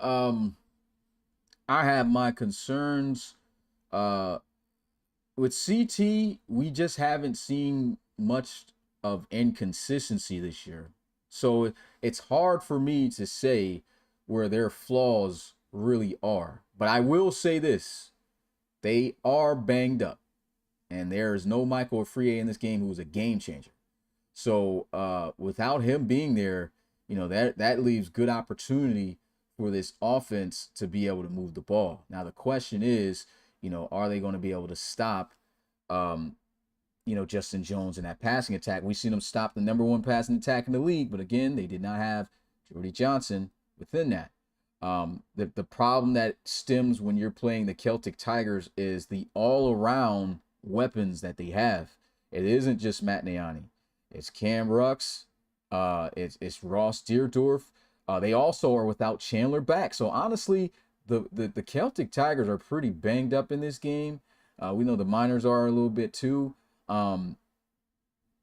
I have my concerns. With CT, we just haven't seen much of inconsistency this year. So it's hard for me to say where their flaws really are. But I will say this. They are banged up. And there is no Michael Freer in this game who was a game changer. So without him being there, that leaves good opportunity for this offense to be able to move the ball. Now the question is, are they going to be able to stop, Justin Jones in that passing attack? We've seen them stop the number 1 passing attack in the league, but again, they did not have Jordy Johnson within that. The problem that stems when you're playing the Celtic Tigers is the all-around weapons that they have. It isn't just Matt Niani. It's Cam Rux. It's Ross Deerdorf. They also are without Chandler back. So honestly, the Celtic Tigers are pretty banged up in this game. We know the Miners are a little bit too.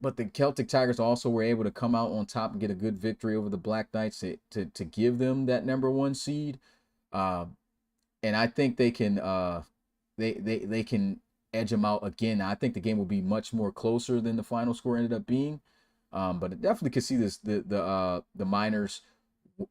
But the Celtic Tigers also were able to come out on top and get a good victory over the Black Knights to give them that number 1 seed. And I think they can they can edge them out again. I think the game will be much more closer than the final score ended up being. But I definitely could see the Miners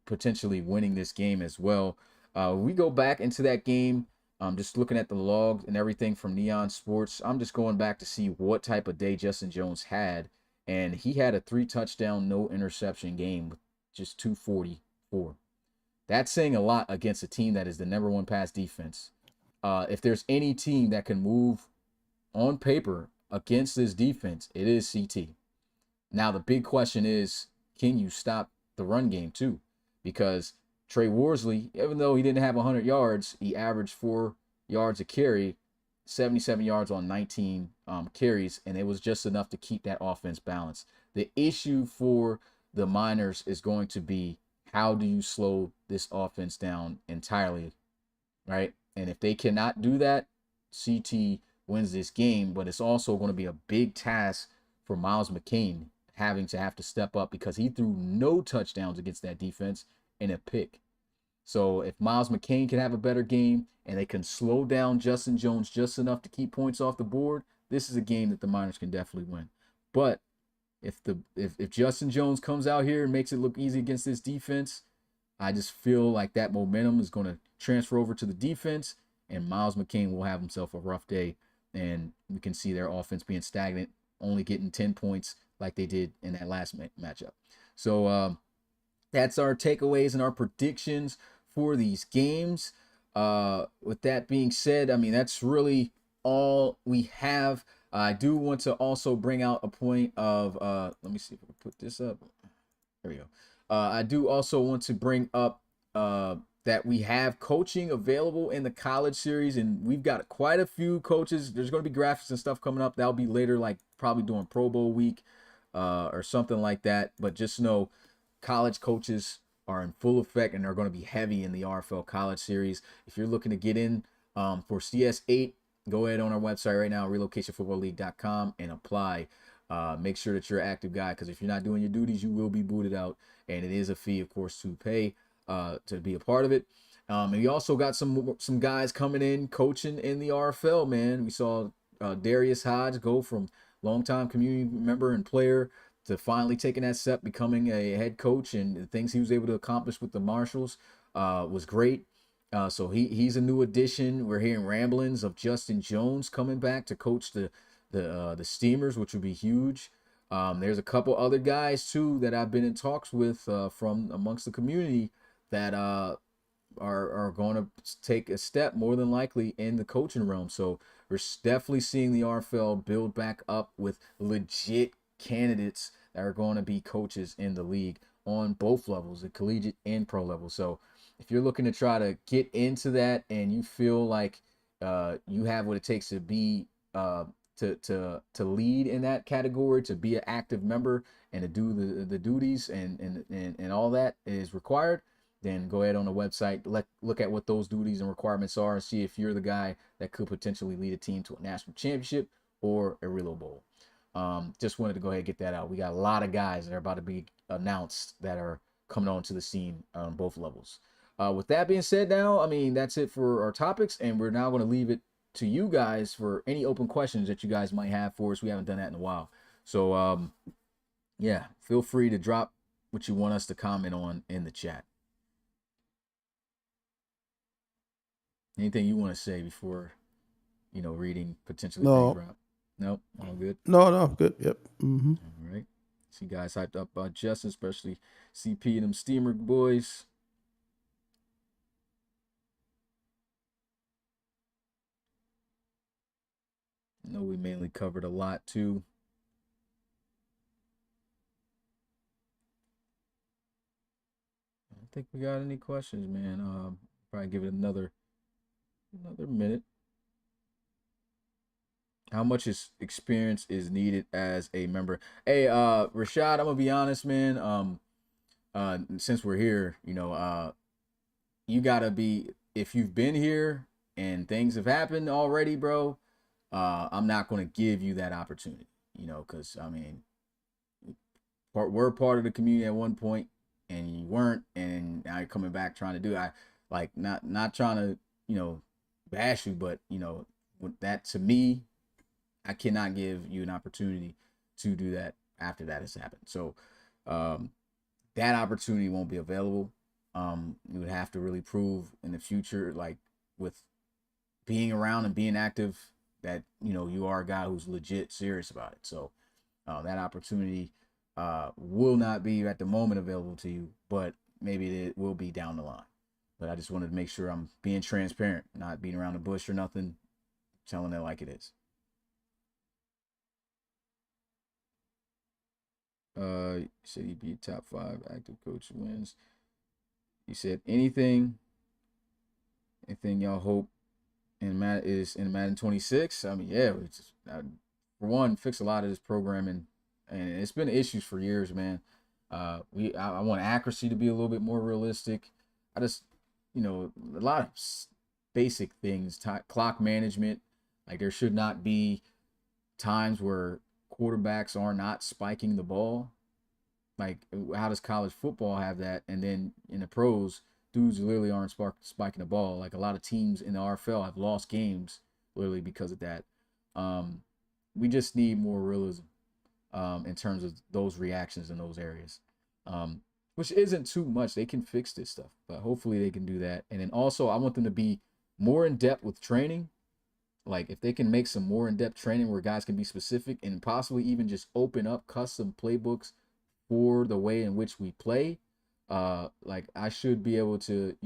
potentially winning this game as well. We go back into that game. Just looking at the logs and everything from Neon Sports, I'm just going back to see what type of day Justin Jones had. And he had a 3-touchdown, no interception game with just 244. That's saying a lot against a team that is the number 1 pass defense. If there's any team that can move on paper against this defense, it is CT. Now the big question is, can you stop the run game too? Because Trey Worsley, even though he didn't have 100 yards, he averaged 4 yards a carry, 77 yards on 19 carries, and it was just enough to keep that offense balanced. The issue for the Miners is going to be, how do you slow this offense down entirely, right? And if they cannot do that, CT wins this game, but it's also going to be a big task for Miles McCain having to have to step up, because he threw no touchdowns against that defense and a pick. So if Miles McCain can have a better game and they can slow down Justin Jones just enough to keep points off the board, this is a game that the Miners can definitely win. But if Justin Jones comes out here and makes it look easy against this defense, I just feel like that momentum is going to transfer over to the defense, and Miles McCain will have himself a rough day, and we can see their offense being stagnant, only getting 10 points like they did in that last matchup. So that's our takeaways and our predictions for these games. With that being said, I mean, that's really all we have. I do want to also bring out a point of, let me see if I can put this up. There we go. I do also want to bring up that we have coaching available in the college series, and we've got quite a few coaches. There's going to be graphics and stuff coming up. That'll be later, like probably during Pro Bowl week or something like that. But just know, college coaches are in full effect, and they're going to be heavy in the RFL college series. If you're looking to get in for CS8, go ahead on our website right now, relocationfootballleague.com, and apply. Make sure that you're an active guy, because if you're not doing your duties, you will be booted out, and it is a fee, of course, to pay to be a part of it. And we also got some guys coming in coaching in the RFL, man. We saw Darius Hodge go from longtime community member and player to finally taking that step, becoming a head coach, and the things he was able to accomplish with the Marshals was great. So he's a new addition. We're hearing ramblings of Justin Jones coming back to coach the Steamers, which would be huge. There's a couple other guys too that I've been in talks with from amongst the community that are going to take a step, more than likely, in the coaching realm. So we're definitely seeing the RFL build back up with legit candidates that are going to be coaches in the league on both levels, the collegiate and pro level. So if you're looking to try to get into that and you feel like you have what it takes to be to lead in that category, to be an active member and to do the duties and all that is required, then go ahead on the website, look at what those duties and requirements are, and see if you're the guy that could potentially lead a team to a national championship or a Relo Bowl. Just wanted to go ahead and get that out. We got a lot of guys that are about to be announced that are coming onto the scene on both levels. With that being said, now, I mean, that's it for our topics, and we're now going to leave it to you guys for any open questions that you guys might have for us. We haven't done that in a while. So, yeah, feel free to drop what you want us to comment on in the chat. Anything you want to say before, reading potentially No. drop? Nope, all good. No, good. Yep. Mm-hmm. All right. See guys hyped up about Justin, especially CP and them Steamer boys. I know we mainly covered a lot too. I don't think we got any questions, man. Probably give it another minute. How much experience is needed as a member? Hey, Rashad, I'm gonna be honest, man. Since we're here, you gotta be, if you've been here and things have happened already, bro. I'm not gonna give you that opportunity, because I mean, we're part of the community at one point, and you weren't, and now you're coming back trying to do it. I like not trying to, bash you, but with that, to me, I cannot give you an opportunity to do that after that has happened. So that opportunity won't be available. You would have to really prove in the future, like with being around and being active, that you are a guy who's legit serious about it. So that opportunity will not be at the moment available to you, but maybe it will be down the line. But I just wanted to make sure I'm being transparent, not beating around the bush or nothing, telling it like it is. You said he'd be top 5 active coach wins. You said anything y'all hope in Madden 26. I mean, yeah, it's just, for one, fix a lot of this programming, and it's been issues for years, man. I want accuracy to be a little bit more realistic. I just, a lot of basic things, clock management. Like there should not be times where quarterbacks are not spiking the ball. Like, how does college football have that? And then in the pros, dudes literally aren't spiking the ball. Like a lot of teams in the RFL have lost games literally because of that. We just need more realism in terms of those reactions in those areas, which isn't too much. They can fix this stuff, but hopefully they can do that. And then also, I want them to be more in depth with training. Like if they can make some more in-depth training where guys can be specific and possibly even just open up custom playbooks for the way in which we play. Like I should be able to,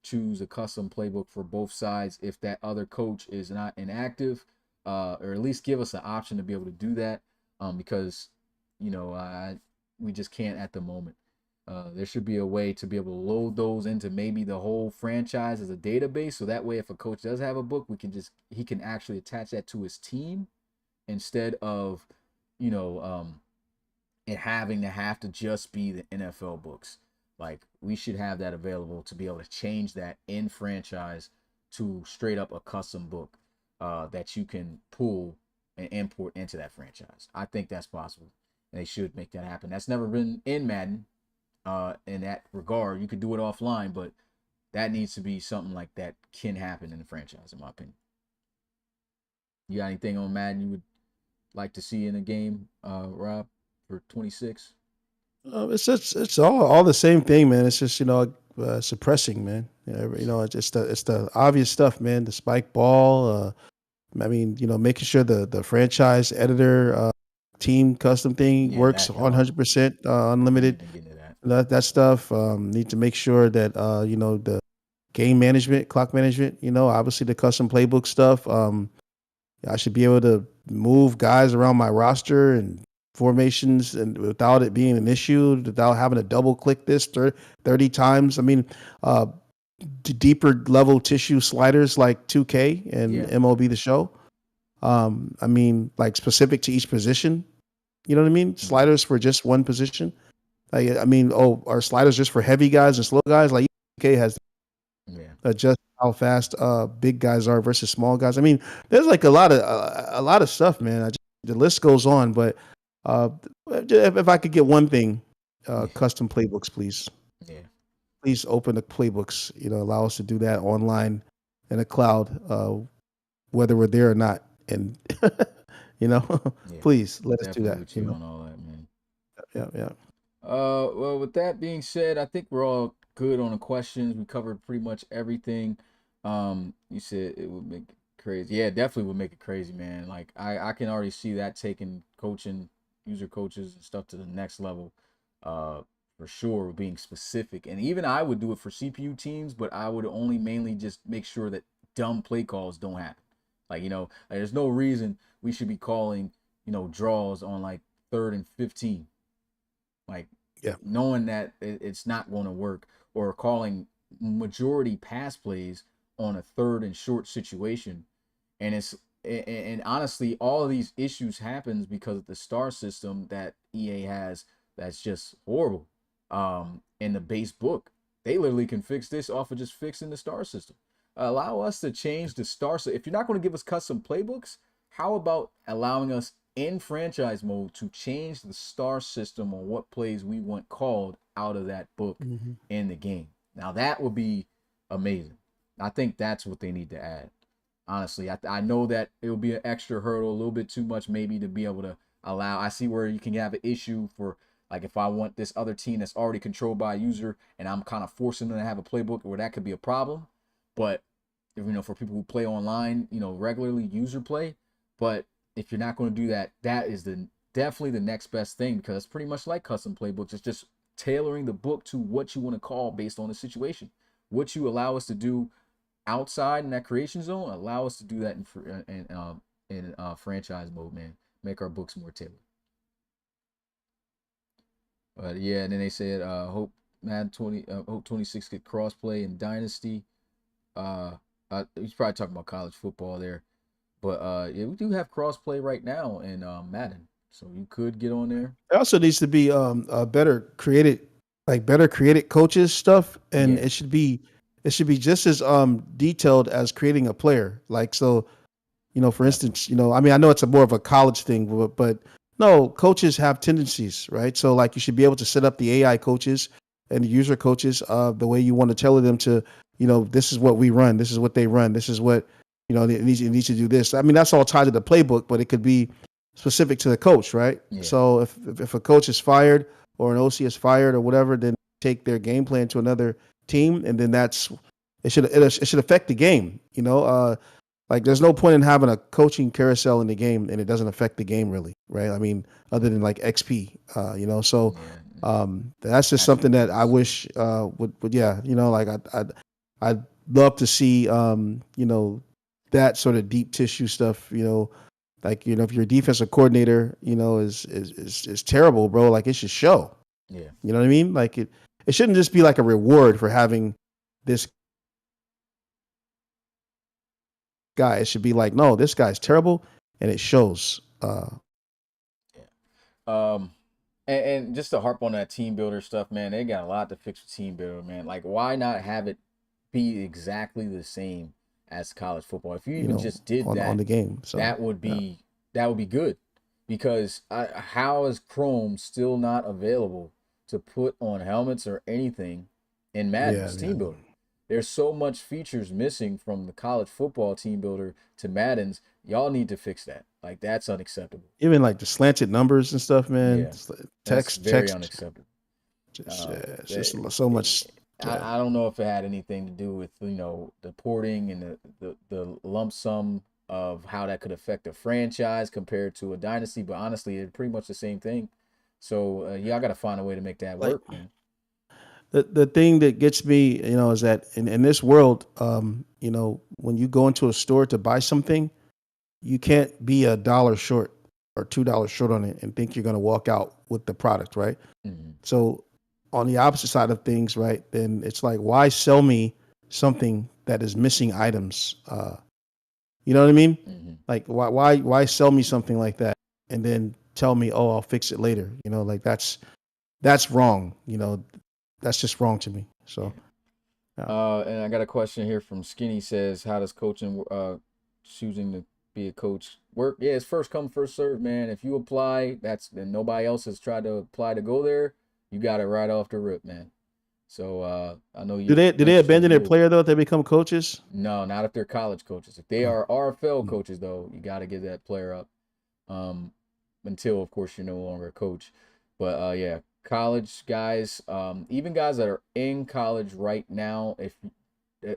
choose a custom playbook for both sides if that other coach is not inactive, or at least give us an option to be able to do that. Because, we just can't at the moment. There should be a way to be able to load those into maybe the whole franchise as a database. So that way, if a coach does have a book, he can actually attach that to his team instead of, it having to just be the NFL books. Like we should have that available to be able to change that in franchise to straight up a custom book that you can pull and import into that franchise. I think that's possible. And they should make that happen. That's never been in Madden in that regard. You could do it offline, but that needs to be something like that can happen in the franchise, in my opinion. You got anything on Madden you would like to see in a game, Rob, for 26? It's all the same thing, man. It's just suppressing, man. It's the obvious stuff, man. The spike ball. I mean, making sure the franchise editor team custom thing Yeah, works that, dog. 100% We need unlimited. to get into that. That stuff. Need to make sure that the game management, clock management. Obviously the custom playbook stuff. I should be able to move guys around my roster and formations and without it being an issue, without having to double click this 30 times. I mean, deeper level tissue sliders like 2K and Yeah. MLB The Show. I mean, like specific to each position. You know what I mean? Mm-hmm. Sliders for just one position. Like, I mean, are sliders just for heavy guys and slow guys? Like 2K has adjust how fast big guys are versus small guys. I mean, there's like a lot of stuff, man. The list goes on, but uh, if I could get one thing, custom playbooks, please. Yeah. Please open the playbooks. Allow us to do that online in a cloud, whether we're there or not. And Yeah. please let us do Definitely that. with you on all that, man. Yeah. Well, with that being said, I think we're all good on the questions. We covered pretty much everything. You said it would make it crazy. Yeah, it definitely would make it crazy, man. Like I can already see that taking coaching, user coaches and stuff to the next level. For sure, being specific. And even I would do it for CPU teams, but I would only mainly just make sure that dumb play calls don't happen. Like, like there's no reason we should be calling, draws on like 3rd and 15. Like Yeah. knowing that it's not going to work, or calling majority pass plays on a 3rd and short situation. And honestly, all of these issues happens because of the star system that EA has that's just horrible. In the base book, they literally can fix this off of just fixing the star system. Allow us to change the star. So if you're not going to give us custom playbooks, how about allowing us in franchise mode to change the star system on what plays we want called out of that book in the game? Now that would be amazing. I think that's what they need to add. Honestly, I know that it will be an extra hurdle, a little bit too much maybe to be able to allow. I see where you can have an issue for, like, if I want this other team that's already controlled by a user and I'm kind of forcing them to have a playbook, where that could be a problem. But for people who play online, regularly user play. But if you're not going to do that, that is definitely the next best thing, because it's pretty much like custom playbooks. It's just tailoring the book to what you want to call based on the situation. What you allow us to do outside in that creation zone, allow us to do that in franchise mode, man. Make our books more tailored. But yeah, and then they said hope 26 get crossplay in Dynasty. He's probably talking about college football there. But yeah, we do have crossplay right now in Madden. So you could get on there. There also needs to be better created coaches stuff, and Yeah. it should be just as detailed as creating a player. Like so, for Definitely. instance, I mean, I know it's a more of a college thing, but no, coaches have tendencies, right? So like you should be able to set up the AI coaches and the user coaches the way you want to tell them to, this is what we run, this is what they run, this is what, it needs to do this. I mean, that's all tied to the playbook, but it could be specific to the coach, right? Yeah. So if a coach is fired or an OC is fired or whatever, then take their game plan to another team, and then it should affect the game, like there's no point in having a coaching carousel in the game and it doesn't affect the game really, right? I mean, other than like XP, so Yeah. that's just Actual something that I points. wish would yeah, like I'd love to see that sort of deep tissue stuff, like if your defensive coordinator, is terrible, bro, like it should show. Yeah. You know what I mean? Like it shouldn't just be like a reward for having this guy. It should be like, no, this guy's terrible, and it shows. Yeah. And just to harp on that team builder stuff, man, they got a lot to fix with team builder, man. Like, why not have it be exactly the same as college football? If you even just did on that, the game. So that would yeah, be that would be good. Because how is Chrome still not available to put on helmets or anything in yeah, Madden's team man. builder? There's so much features missing from the college football team builder to Madden's. Y'all need to fix that. Like, that's unacceptable. Even like the slanted numbers and stuff, man. Yeah, that's Text, very text. unacceptable. Just it's just They, so much. Yeah, I don't know if it had anything to do with the porting and the lump sum of how that could affect a franchise compared to a dynasty, but honestly, it's pretty much the same thing. So y'all got to find a way to make that like work, man. the thing that gets me, is that in this world, when you go into a store to buy something, you can't be $1 short or $2 short on it and think you're going to walk out with the product, right? Hmm. So on the opposite side of things, right, then it's like, why sell me something that is missing items? You know what I mean? Hmm. Like, why sell me something like that and then tell me, oh, I'll fix it later? Like that's wrong. That's just wrong to me. Yeah. So, yeah. And I got a question here from Skinny. Says, how does coaching choosing to be a coach work? Yeah, it's first come first serve, man. If you apply, and nobody else has tried to apply to go there, you got it right off the rip, man. So I know Do you, they like you said, abandon their you. player though if they become coaches? No, not if they're college coaches. If they Oh, are RFL mm. coaches, though, you got to give that player up. Um, until of course you're no longer a coach. But yeah, college guys, even guys that are in college right now, if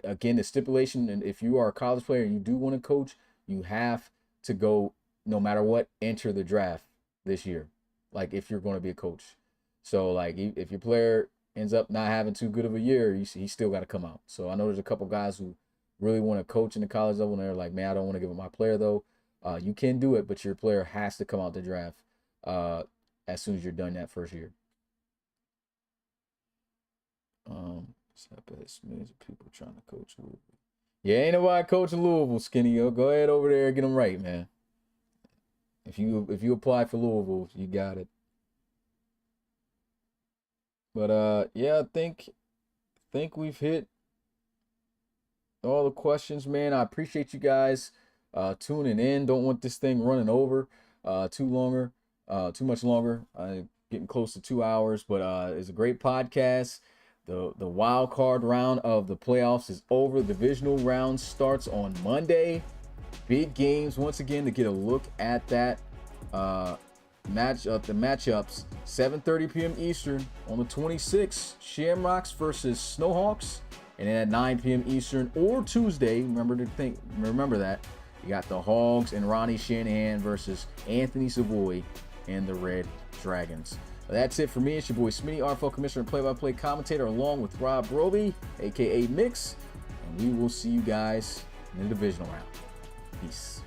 again the stipulation, and if you are a college player and you do want to coach, you have to go no matter what, enter the draft this year. Like if you're going to be a coach, so like if your player ends up not having too good of a year, he's still got to come out. So I know there's a couple guys who really want to coach in the college level, and they're like, man, I don't want to give up my player though. You can do it, but your player has to come out the draft uh, as soon as you're done that first year. Millions of people trying to coach Louisville. Yeah, ain't nobody coaching Louisville, Skinny. Yo, go ahead over there and get them right, man. If you apply for Louisville, you got it. But yeah, I think we've hit all the questions, man. I appreciate you guys tuning in. Don't want this thing running over too much longer. Getting close to 2 hours, but it's a great podcast. The wild card round of the playoffs is over. The divisional round starts on Monday. Big games once again to get a look at that the matchups. 7:30 p.m. Eastern on the 26th. Shamrocks versus Snowhawks. And then at 9 p.m. Eastern or Tuesday, remember that, you got the Hogs and Ronnie Shanahan versus Anthony Savoy and the Red Dragons. That's it for me. It's your boy Smitty, RFL Commissioner and play-by-play commentator, along with Rob Roby, aka Mix. And we will see you guys in the divisional round. Peace.